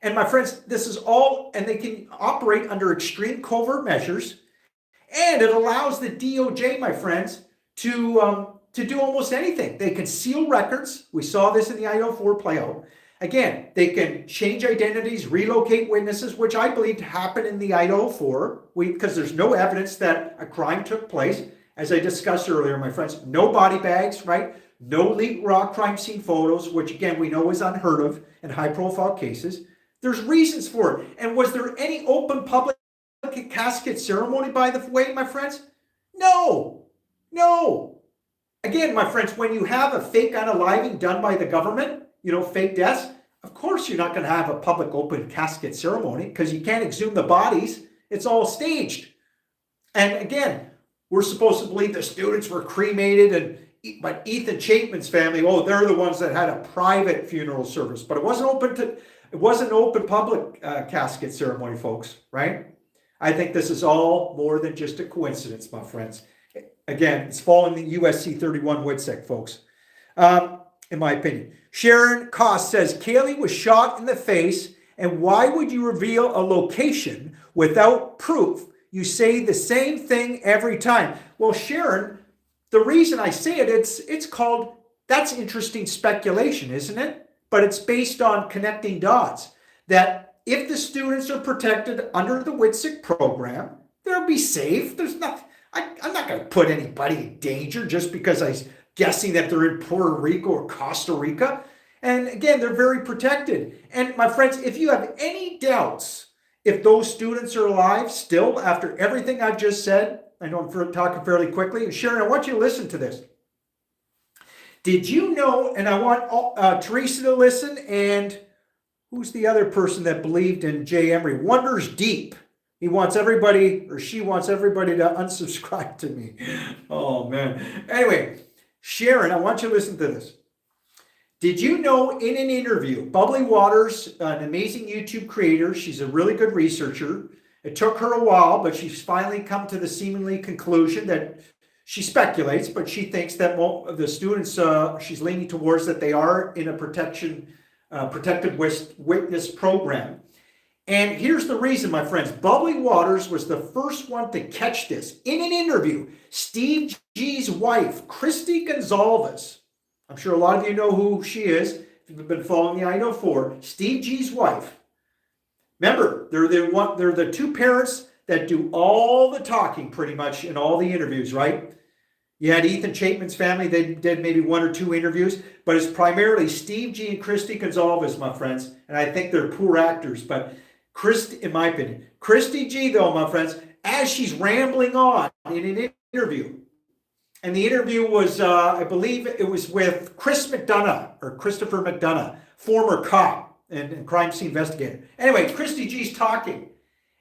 And my friends, this is all, and they can operate under extreme covert measures. And it allows the DOJ, my friends, to do almost anything. They can seal records. We saw this in the IDAHO4 play out. Again, they can change identities, relocate witnesses, which I believe happened in the IDAHO4, because there's no evidence that a crime took place. As I discussed earlier, my friends, no body bags, right? No leaked raw crime scene photos, which again, we know is unheard of in high-profile cases. There's reasons for it. And was there any open public casket ceremony, by the way, my friends? No. Again, my friends, when you have a fake unaliving done by the government, fake deaths, of course you're not going to have a public open casket ceremony because you can't exhume the bodies. It's all staged. And again, we're supposed to believe the students were cremated, but Ethan Chapman's family, they're the ones that had a private funeral service, but it wasn't open public casket ceremony, folks, right? I think this is all more than just a coincidence, my friends. Again, it's following the USC 31 WITSEC, folks, in my opinion. Sharon Koss says, Kaylee was shot in the face, and why would you reveal a location without proof? You say the same thing every time. Well, Sharon, the reason I say it, it's called, that's interesting speculation, isn't it? But it's based on connecting dots. That if the students are protected under the WITSEC program, they'll be safe. I'm not going to put anybody in danger just because I'm guessing that they're in Puerto Rico or Costa Rica. And again, they're very protected. And my friends, if you have any doubts if those students are alive still after everything I've just said, I know I'm talking fairly quickly. Sharon, I want you to listen to this. Did you know, and I want Teresa to listen, and who's the other person that believed in Jay Emery? Wonders Deep. He wants everybody, or she wants everybody to unsubscribe to me. Oh, man. Anyway, Sharon, I want you to listen to this. Did you know in an interview, Bubbly Waters, an amazing YouTube creator, she's a really good researcher. It took her a while, but she's finally come to the seemingly conclusion that she speculates, but she thinks that the students, she's leaning towards that they are in a protected witness program. And here's the reason, my friends. Bubbly Waters was the first one to catch this. In an interview, Steve G's wife, Christy Gonzalez, I'm sure a lot of you know who she is, if you've been following the IDAHO4, Steve G's wife. Remember, they're the two parents that do all the talking pretty much in all the interviews, right? You had Ethan Chapman's family. They did maybe 1 or 2 interviews, but it's primarily Steve G and Christy Gonzalez, my friends. And I think they're poor actors, but in my opinion, Christy G, though, my friends, as she's rambling on in an interview, and the interview was, I believe it was with Christopher McDonough, former cop and crime scene investigator. Anyway, Christy G's talking,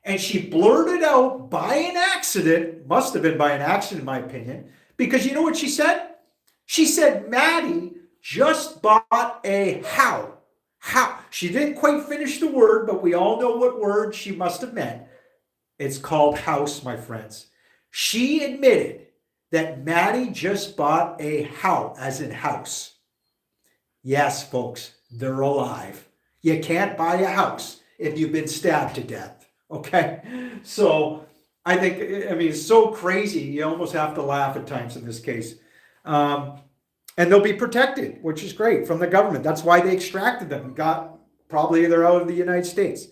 and she blurted out by an accident, must have been by an accident in my opinion, because you know what she said? She said Maddie just bought a house. She didn't quite finish the word, but we all know what word she must have meant. It's called house, my friends. She admitted that Maddie just bought a house, as in house. Yes, folks, they're alive. You can't buy a house if you've been stabbed to death, okay? So I think, it's so crazy. You almost have to laugh at times in this case. And they'll be protected, which is great, from the government. That's why they extracted them. Probably they're out of the United States.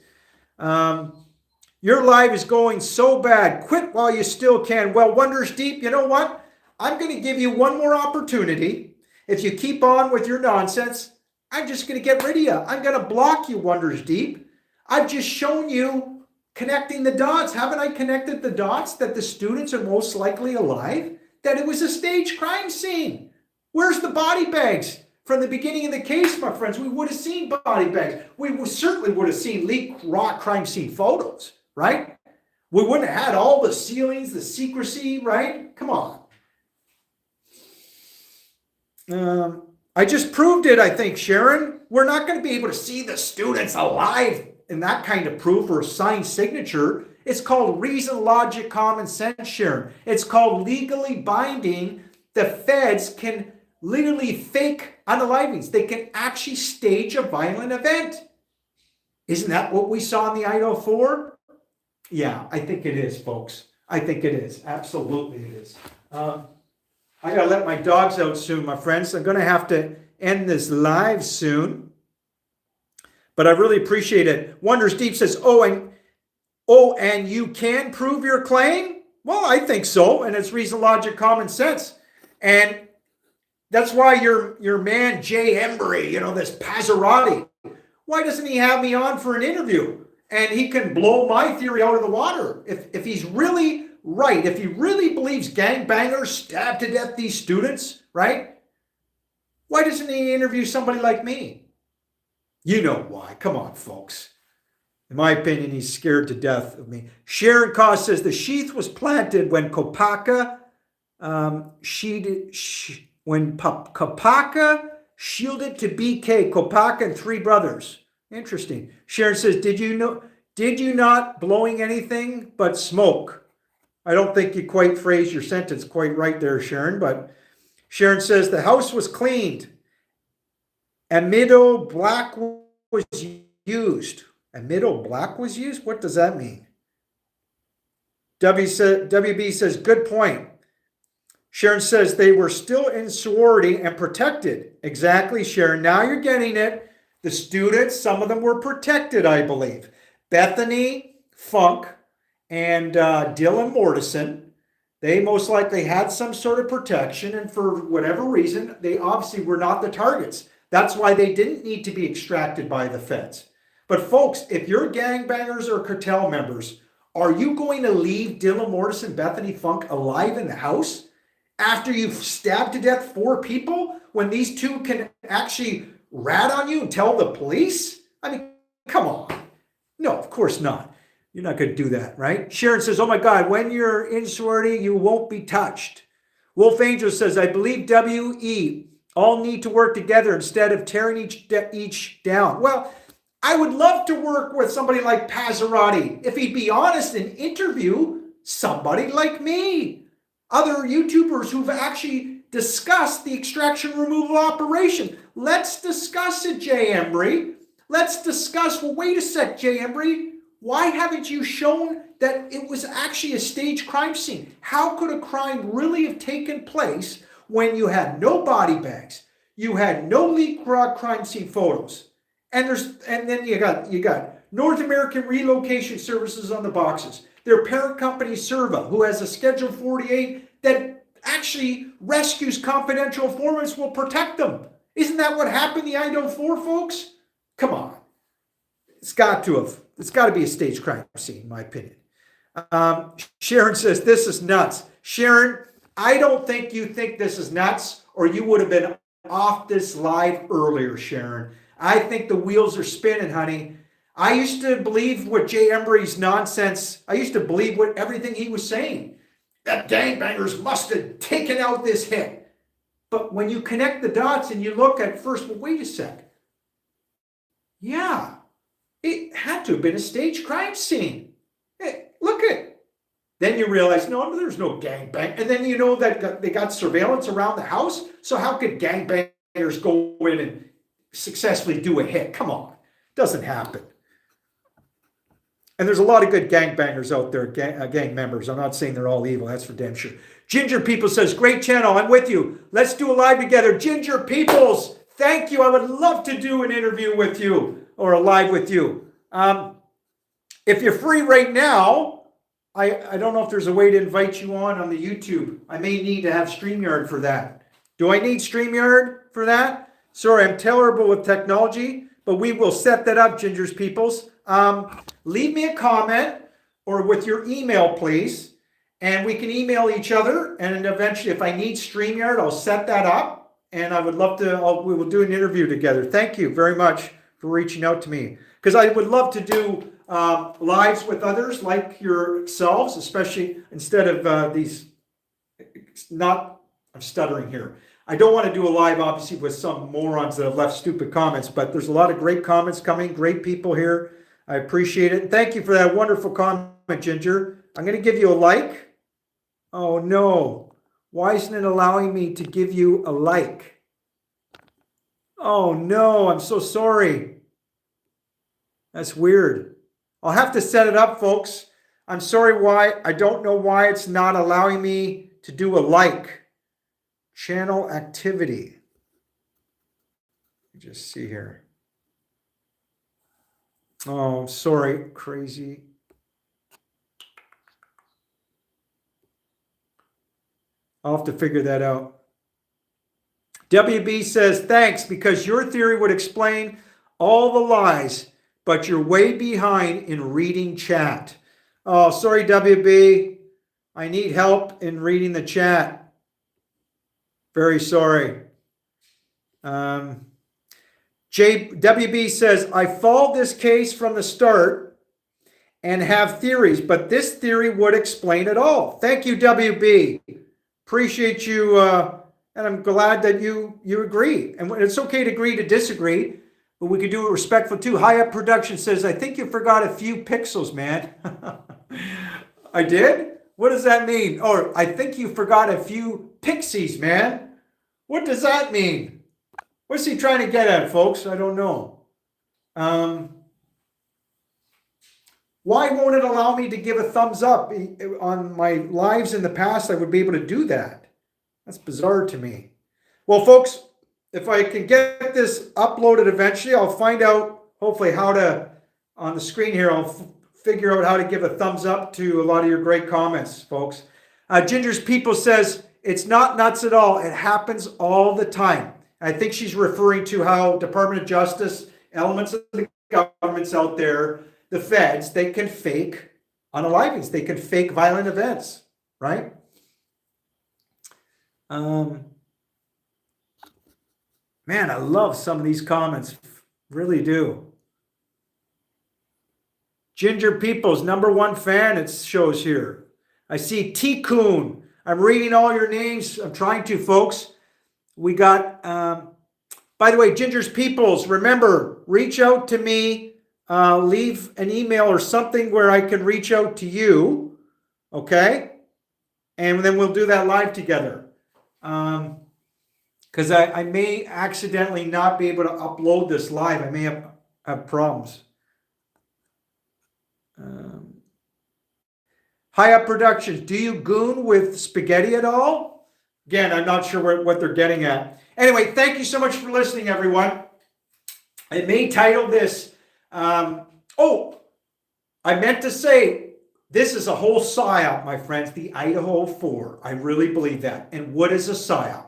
Your life is going so bad. Quit while you still can. Well, Wonders Deep, you know what? I'm going to give you one more opportunity. If you keep on with your nonsense, I'm just going to get rid of you. I'm going to block you, Wonders Deep. I've just shown you connecting the dots. Haven't I connected the dots that the students are most likely alive? That it was a staged crime scene. Where's the body bags? From the beginning of the case, my friends, we would have seen body bags. We certainly would have seen leaked raw crime scene photos, right? We wouldn't have had all the ceilings, the secrecy, right? Come on. I just proved it, I think, Sharon. We're not going to be able to see the students alive in that kind of proof or signed signature. It's called reason, logic, common sense, Sharon. It's called legally binding. The feds can literally fake unalivings. They can actually stage a violent event. Isn't that what we saw in the IDAHO4? Yeah, I think it is, folks. I think it is. Absolutely it is. I got to let my dogs out soon, my friends. I'm going to have to end this live soon. But I really appreciate it. Wonders Deep says, and you can prove your claim? Well, I think so. And it's reason, logic, common sense. And that's why your man, Jay Embry, this Pazzarotti, why doesn't he have me on for an interview? And he can blow my theory out of the water. If he's really right, if he really believes gangbangers stabbed to death these students, right? Why doesn't he interview somebody like me? You know why. Come on, folks. In my opinion, he's scared to death of me. Sharon Koss says the sheath was planted when Kopaka Kopaka shielded to BK, Kopaka and 3 brothers. Interesting. Sharon says, did you not blowing anything but smoke? I don't think you quite phrased your sentence quite right there, Sharon, but Sharon says the house was cleaned. Amido black was used. Amido black was used? What does that mean? WB says, good point. Sharon says they were still in sorority and protected. Exactly, Sharon. Now you're getting it. The students, some of them were protected, I believe. Bethany Funk and Dylan Mortison, they most likely had some sort of protection, and for whatever reason, they obviously were not the targets. That's why they didn't need to be extracted by the feds. But folks, if you're gangbangers or cartel members, are you going to leave Dylan Mortison, Bethany Funk alive in the house after you've stabbed to death 4 people when these 2 can actually rat on you and tell the police? I mean, come on. No, of course not. You're not going to do that, right? Sharon says, oh my God, when you're in sorority, you won't be touched. Wolf Angel says, I believe WE all need to work together instead of tearing each down. Well, I would love to work with somebody like Pazzarotti if he'd be honest and interview somebody like me. Other YouTubers who've actually discussed the extraction removal operation. Let's discuss it, Jay Embry. Let's discuss, well, wait a sec, Jay Embry. Why haven't you shown that it was actually a staged crime scene? How could a crime really have taken place when you had no body bags, you had no leaked raw crime scene photos, and then you got North American Relocation Services on the boxes. Their parent company, Serva, who has a Schedule 48 that actually rescues confidential informants will protect them. Isn't that what happened in the IDAHO4, folks? Come on. It's got to be a staged crime scene, in my opinion. Sharon says, this is nuts. Sharon, I don't think you think this is nuts, or you would have been off this live earlier, Sharon. I think the wheels are spinning, honey. I used to believe what Jay Embry's nonsense. I used to believe what everything he was saying. That gangbangers must have taken out this hit. But when you connect the dots and you look at first, well, wait a sec. Yeah, it had to have been a staged crime scene. Hey, look at it. Then you realize, no, there's no gangbang. And then you know that they got surveillance around the house. So how could gangbangers go in and successfully do a hit? Come on. Doesn't happen. And there's a lot of good gangbangers out there, gang members. I'm not saying they're all evil. That's for damn sure. Ginger People says, great channel. I'm with you. Let's do a live together. Ginger Peoples, thank you. I would love to do an interview with you or a live with you. If you're free right now, I don't know if there's a way to invite you on the YouTube. I may need to have StreamYard for that. Do I need StreamYard for that? Sorry, I'm terrible with technology, but we will set that up, Ginger's Peoples. Leave me a comment or with your email, please, and we can email each other. And eventually, if I need StreamYard, I'll set that up, and I would love to. We will do an interview together. Thank you very much for reaching out to me, because I would love to do lives with others like yourselves, especially instead of these. I'm stuttering here. I don't want to do a live, obviously, with some morons that have left stupid comments, but there's a lot of great comments coming, great people here. I appreciate it. And thank you for that wonderful comment, Ginger. I'm going to give you a like. Oh, no. Why isn't it allowing me to give you a like? Oh, no. I'm so sorry. That's weird. I'll have to set it up, folks. I'm sorry why. I don't know why it's not allowing me to do a like. Channel activity. Just see here. Oh, sorry, crazy. I'll have to figure that out. WB says, thanks, because your theory would explain all the lies, but you're way behind in reading chat. Oh, sorry, WB. I need help in reading the chat. Very sorry. WB says, I followed this case from the start and have theories, but this theory would explain it all. Thank you, WB. Appreciate you, and I'm glad that you agree. And it's okay to agree to disagree, but we could do it respectful too. High Up Production says, I think you forgot a few pixels, man. I did? What does that mean? Or I think you forgot a few pixies, man. What does that mean? What's he trying to get at, folks? I don't know. Why won't it allow me to give a thumbs up? On my lives in the past, I would be able to do that. That's bizarre to me. Well, folks, if I can get this uploaded eventually, I'll find out, hopefully, how to, on the screen here, I'll figure out how to give a thumbs up to a lot of your great comments, folks. Ginger's People says, it's not nuts at all. It happens all the time. I think she's referring to how Department of Justice, elements of the governments out there, the feds, they can fake unalivings. They can fake violent events, right? Man, I love some of these comments. Really do. Ginger People's #1 fan, it shows here. I see T-Coon. I'm reading all your names. I'm trying to, folks. We got, by the way, Ginger's Peoples, remember, reach out to me, leave an email or something where I can reach out to you, okay? And then we'll do that live together. Because I may accidentally not be able to upload this live. I may have problems. High Up Productions, do you goon with spaghetti at all? Again, I'm not sure what they're getting at. Anyway, thank you so much for listening, everyone. I may title this, I meant to say, this is a whole psyop, my friends, the IDAHO4. I really believe that. And what is a psyop?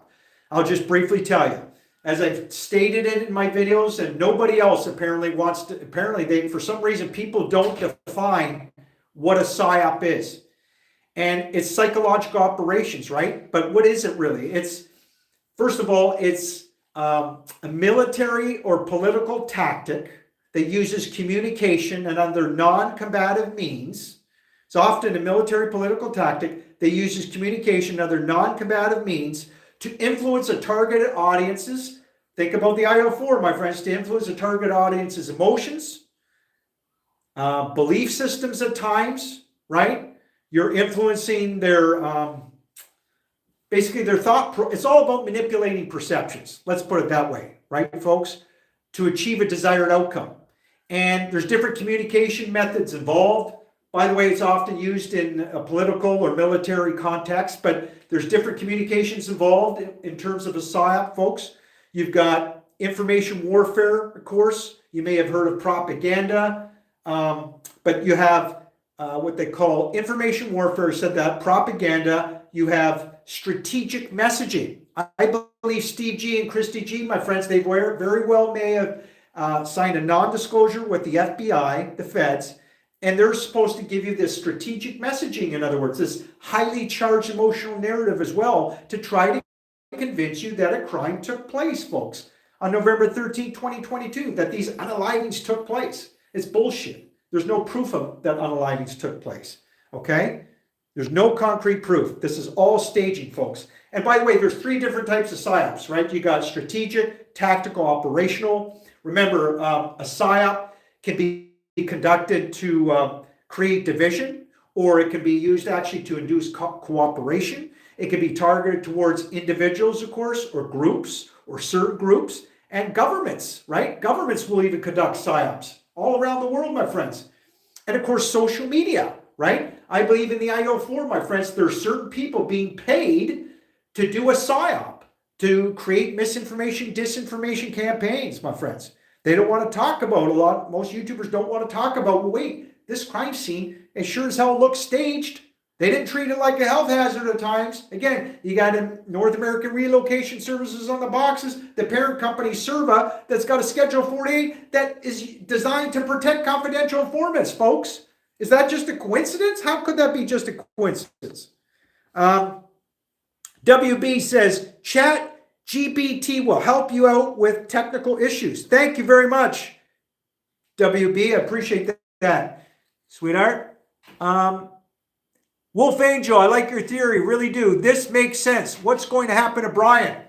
I'll just briefly tell you. As I've stated it in my videos, and nobody else apparently wants to, for some reason, people don't define what a psyop is. And it's psychological operations, right? But what is it really? It's, first of all, it's a military or political tactic that uses communication and other non-combative means. It's often a military political tactic that uses communication and other non-combative means to influence a targeted audience's, think about the IDAHO4, my friends, to influence a target audience's emotions, belief systems at times, right? You're influencing their, basically their thought. It's all about manipulating perceptions. Let's put it that way, right, folks? To achieve a desired outcome. And there's different communication methods involved. By the way, it's often used in a political or military context, but there's different communications involved in terms of a psyop, folks. You've got information warfare, of course. You may have heard of propaganda, but you have what they call information warfare, said that, propaganda. You have strategic messaging. I believe Steve G and Christy G, my friends, they very well may have signed a non-disclosure with the FBI, the feds, and they're supposed to give you this strategic messaging, in other words, this highly charged emotional narrative as well, to try to convince you that a crime took place, folks, on November 13, 2022, that these unalivings took place. It's bullshit. There's no proof of that unalivings took place, okay? There's no concrete proof. This is all staging, folks. And by the way, there's three different types of psyops, right? You got strategic, tactical, operational. Remember, a psyop can be conducted to create division, or it can be used actually to induce cooperation. It can be targeted towards individuals, of course, or groups, or certain groups, and governments, right? Governments will even conduct psyops all around the world, my friends. And of course, social media, right? I believe in the IDAHO4, my friends, there are certain people being paid to do a psyop, to create misinformation, disinformation campaigns, my friends. They don't want to talk about most YouTubers don't want to talk about, well, wait, this crime scene, it sure as hell looks staged. They didn't treat it like a health hazard at times. Again, you got North American Relocation Services on the boxes, the parent company Serva that's got a Schedule 48 that is designed to protect confidential informants, folks. Is that just a coincidence? How could that be just a coincidence? WB says, chat GPT will help you out with technical issues. Thank you very much, WB. I appreciate that, sweetheart. Wolf Angel, I like your theory, really do. This makes sense. What's going to happen to Brian?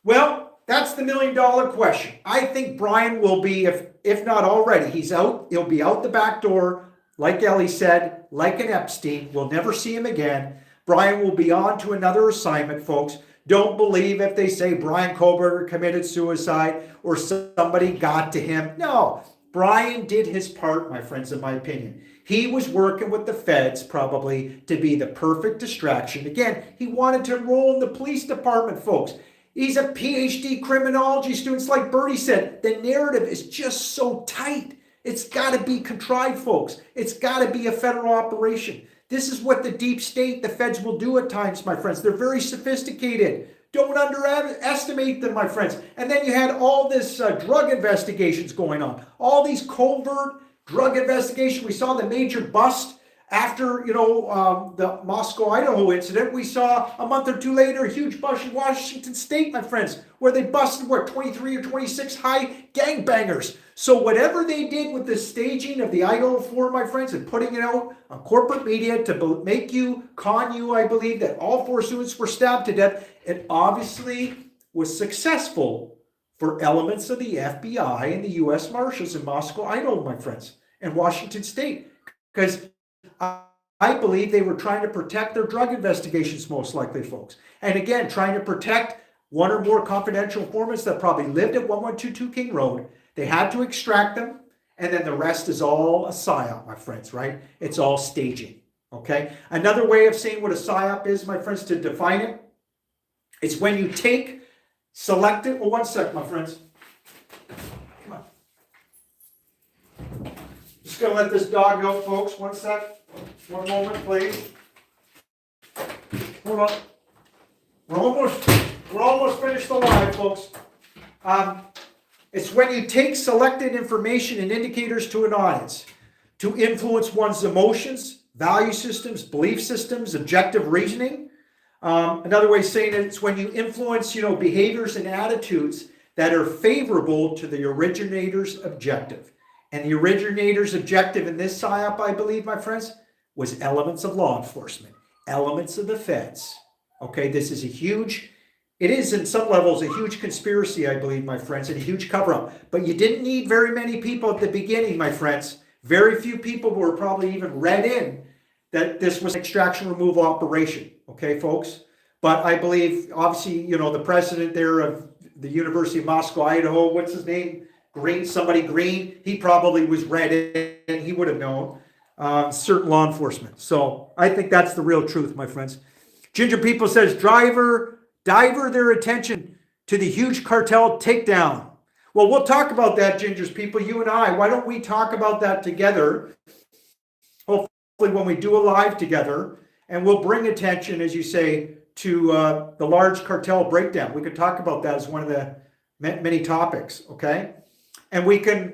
Well, that's the million-dollar question. I think Brian will be, if not already, he's out. He'll be out the back door, like Ellie said, like an Epstein. We'll never see him again. Brian will be on to another assignment, folks. Don't believe if they say Brian Kohlberger committed suicide or somebody got to him. No, Brian did his part, my friends, in my opinion. He was working with the feds probably to be the perfect distraction. Again, he wanted to enroll in the police department, folks. He's a PhD criminology student. It's like Bertie said, the narrative is just so tight. It's got to be contrived, folks. It's got to be a federal operation. This is what the deep state, the feds will do at times, my friends. They're very sophisticated. Don't underestimate them, my friends. And then you had all this drug investigations going on. All these covert drug investigations. We saw the major bust after, the Moscow, Idaho incident. We saw a month or two later a huge bust in Washington State, my friends, where they busted, 23 or 26 high gangbangers. So whatever they did with the staging of the IDAHO4, my friends, and putting it out on corporate media to make you, con you, I believe, that all 4 students were stabbed to death, it obviously was successful for elements of the FBI and the U.S. Marshals in Moscow, Idaho, my friends, and Washington State. Because I believe they were trying to protect their drug investigations, most likely, folks. And again, trying to protect one or more confidential informants that probably lived at 1122 King Road. They had to extract them, and then the rest is all a psyop, my friends, right? It's all staging, okay? Another way of saying what a psyop is, my friends, to define it, it's when you take selected, well, one sec, my friends. Come on. Just gonna let this dog out, folks, one sec. One moment, please. Hold on. We're almost finished the live, folks. It's when you take selected information and indicators to an audience to influence one's emotions, value systems, belief systems, objective reasoning. Another way of saying it, it's when you influence, behaviors and attitudes that are favorable to the originator's objective. And the originator's objective in this Psyop, I believe, my friends, was elements of law enforcement, elements of the feds. Okay, this is it is in some levels a huge conspiracy, I believe, my friends, and a huge cover-up. But you didn't need very many people at the beginning, my friends. Very few people were probably even read in that this was an extraction removal operation. Okay, folks? But I believe, obviously, the president there of the University of Moscow, Idaho, what's his name? Somebody Green. He probably was read in. He would have known certain law enforcement. So I think that's the real truth, my friends. Ginger People says, diver their attention to the huge cartel takedown. Well, we'll talk about that, Ginger's People, you and I. Why don't we talk about that together? Hopefully when we do a live together, and we'll bring attention, as you say, to the large cartel breakdown. We could talk about that as one of the many topics, okay? And we can,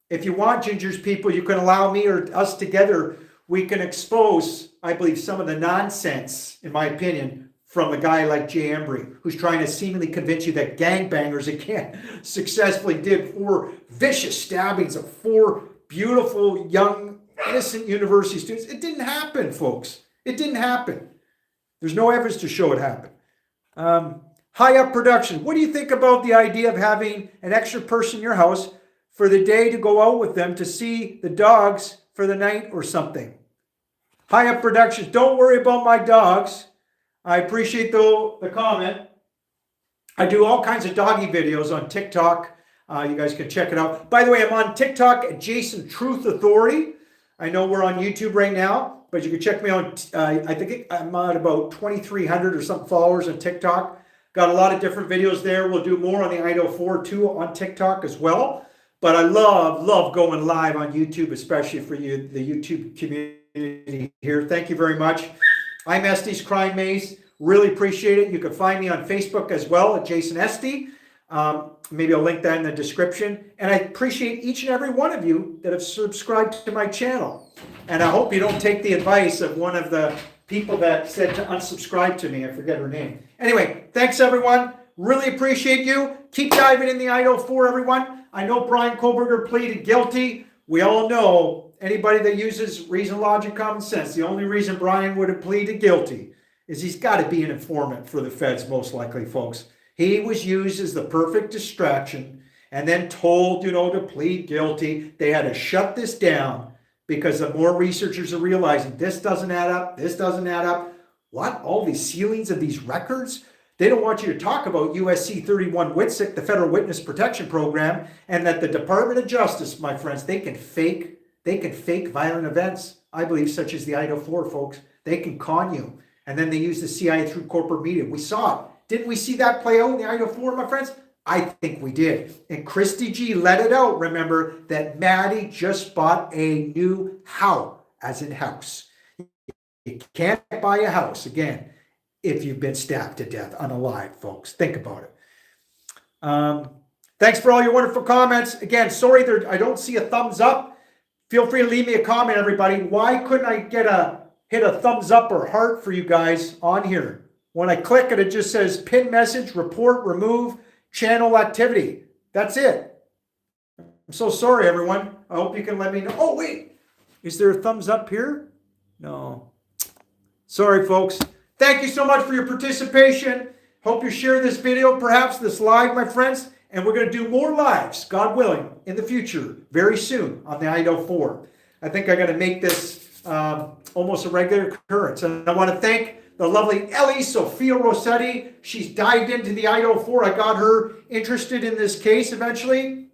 if you want, Ginger's People, you can allow me or us together, we can expose, I believe, some of the nonsense, in my opinion, from a guy like Jay Embry, who's trying to seemingly convince you that gangbangers again successfully did 4 vicious stabbings of 4 beautiful, young, innocent university students. It didn't happen, folks. It didn't happen. There's no evidence to show it happened. High Up Production. What do you think about the idea of having an extra person in your house for the day to go out with them to see the dogs for the night or something? High Up Productions. Don't worry about my dogs. I appreciate the comment. I do all kinds of doggy videos on TikTok. You guys can check it out. By the way, I'm on TikTok at Jason Truth Authority. I know we're on YouTube right now, but you can check me out. I think I'm at about 2,300 or something followers on TikTok. Got a lot of different videos there. We'll do more on the IDAHO4 too on TikTok as well. But I love going live on YouTube, especially for you, the YouTube community here. Thank you very much. I'm ESTEY'S Crime Maze. Really appreciate it. You can find me on Facebook as well at Jason Estey. Maybe I'll link that in the description. And I appreciate each and every one of you that have subscribed to my channel. And I hope you don't take the advice of one of the people that said to unsubscribe to me. I forget her name. Anyway, thanks everyone. Really appreciate you. Keep diving in the IDAHO4, everyone. I know Brian Kohberger pleaded guilty. We all know anybody that uses reason, logic, common sense, the only reason Brian would have pleaded guilty is he's got to be an informant for the feds, most likely, folks. He was used as the perfect distraction and then told, to plead guilty. They had to shut this down because the more researchers are realizing this doesn't add up, this doesn't add up. What? All these sealings of these records? They don't want you to talk about USC 31 WITSEC, the Federal Witness Protection Program, and that the Department of Justice, my friends, they can fake violent events, I believe, such as the IDAHO4, folks. They can con you. And then they use the CIA through corporate media. We saw it. Didn't we see that play out in the IDAHO4, my friends? I think we did. And Christy G let it out, remember, that Maddie just bought a new house, as in house. You can't buy a house, again, if you've been stabbed to death unalive, folks. Think about it. Thanks for all your wonderful comments. Again, sorry I don't see a thumbs up. Feel free to leave me a comment, everybody. Why couldn't I hit a thumbs up or heart for you guys on here? When I click it, it just says pin message, report, remove, channel activity. That's it. I'm so sorry, everyone. I hope you can let me know. Oh, wait. Is there a thumbs up here? No. Sorry, folks. Thank you so much for your participation. Hope you share this video, perhaps this live, my friends. And we're going to do more lives, God willing, in the future, very soon on the IDAHO4. I think I'm going to make this almost a regular occurrence. And I want to thank the lovely Ellie Sophia Rossetti. She's dived into the IDAHO4. I got her interested in this case eventually.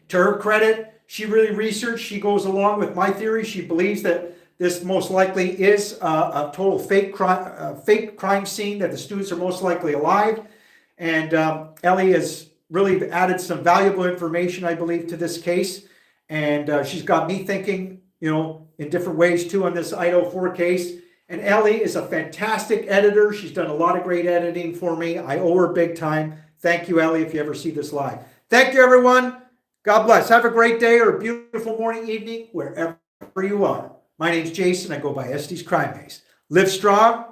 To her credit, she really researched. She goes along with my theory. She believes that this most likely is a total fake crime scene, that the students are most likely alive. And Ellie has really added some valuable information, I believe, to this case. And she's got me thinking in different ways too on this IDAHO4 case. And Ellie is a fantastic editor. She's done a lot of great editing for me. I owe her big time. Thank you, Ellie, if you ever see this live. Thank you, everyone. God bless. Have a great day or a beautiful morning, evening, wherever you are. My name's Jason. I go by ESTEY'S Crime Maze. Live strong.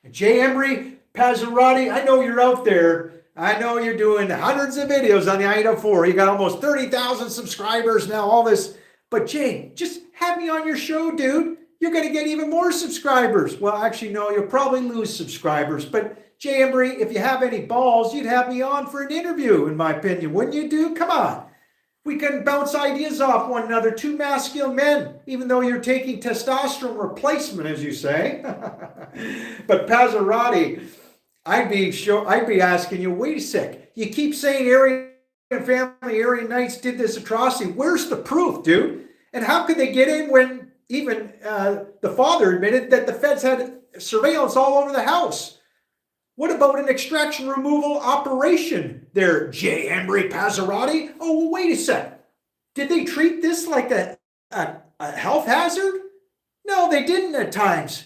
And Jay Embry, Pazzarotti, I know you're out there. I know you're doing hundreds of videos on the IDAHO4. You got almost 30,000 subscribers now, all this. But Jay, just have me on your show, dude. You're going to get even more subscribers. Well, actually, no, you'll probably lose subscribers. But Jay Embry, if you have any balls, you'd have me on for an interview, in my opinion. Wouldn't you, dude? Come on. We can bounce ideas off one another. Two masculine men, even though you're taking testosterone replacement, as you say. But Pazzarotti, I'd be asking you, wait a sec. You keep saying Aryan family, Aryan Knights did this atrocity. Where's the proof, dude? And how could they get in when even the father admitted that the feds had surveillance all over the house? What about an extraction removal operation there, Jay Embry Pazzarotti? Oh, well, wait a sec. Did they treat this like a health hazard? No, they didn't at times.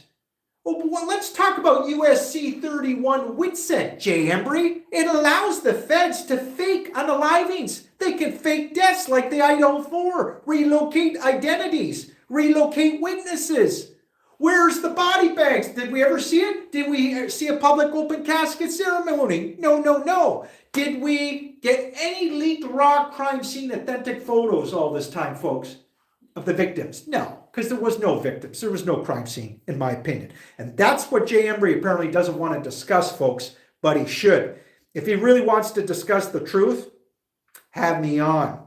Well, let's talk about USC 31 Witsec, Jay Embry. It allows the feds to fake unalivings. They can fake deaths like the IDAHO4, relocate identities, relocate witnesses. Where's the body bags? Did we ever see it? Did we see a public open casket ceremony? No. Did we get any leaked raw crime scene authentic photos all this time, folks, of the victims? No, because there was no victims. There was no crime scene, in my opinion. And that's what Jay Embry apparently doesn't want to discuss, folks, but he should. If he really wants to discuss the truth, have me on.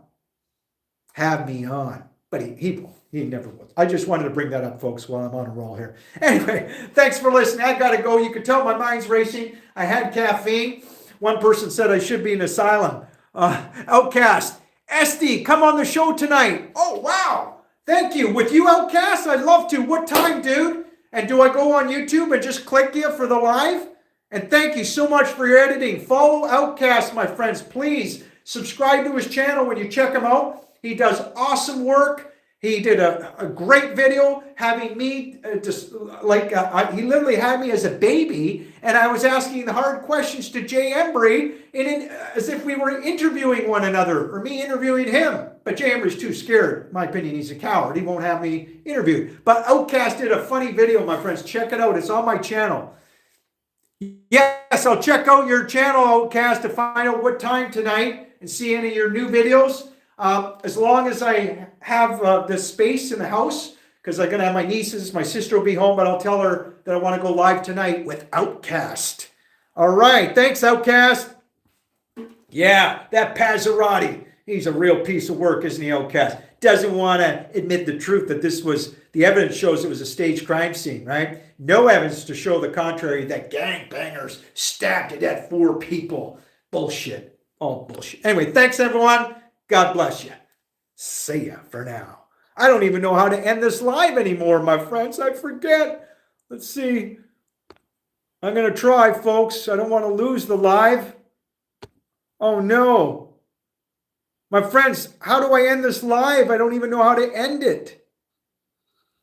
Have me on. But he never will. I just wanted to bring that up, folks, while I'm on a roll here. Anyway, thanks for listening. I got to go. You can tell my mind's racing. I had caffeine. One person said I should be in asylum. Outcast. Estey, come on the show tonight. Oh, wow. Thank you. With you, Outcast? I'd love to. What time, dude? And do I go on YouTube and just click you for the live? And thank you so much for your editing. Follow Outcast, my friends. Please subscribe to his channel when you check him out. He does awesome work. He did a great video having me he literally had me as a baby, and I was asking the hard questions to Jay Embry as if we were interviewing one another or me interviewing him. But Jay Embry's too scared. In my opinion, he's a coward. He won't have me interviewed. But Outcast did a funny video, my friends. Check it out. It's on my channel. Yes, I'll check out your channel, Outcast, to find out what time tonight and see any of your new videos. As long as I have this space in the house, because I'm going to have my nieces, my sister will be home, but I'll tell her that I want to go live tonight with Outcast. All right. Thanks, Outcast. Yeah, that Pazzarotti. He's a real piece of work, isn't he, Outcast? Doesn't want to admit the truth that the evidence shows it was a staged crime scene, right? No evidence to show the contrary, that gangbangers stabbed to death 4 people. Bullshit. All bullshit. Anyway, thanks, everyone. God bless you. See ya for now. I don't even know how to end this live anymore, my friends. I forget. Let's see. I'm going to try, folks. I don't want to lose the live. Oh, no. My friends, how do I end this live? I don't even know how to end it.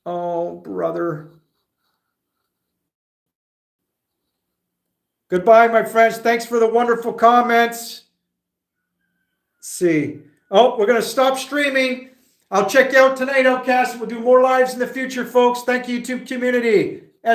Oh, brother. Goodbye, my friends. Thanks for the wonderful comments. Let's see. Oh, we're going to stop streaming. I'll check you out tonight, Outcast. We'll do more lives in the future, folks. Thank you, YouTube community.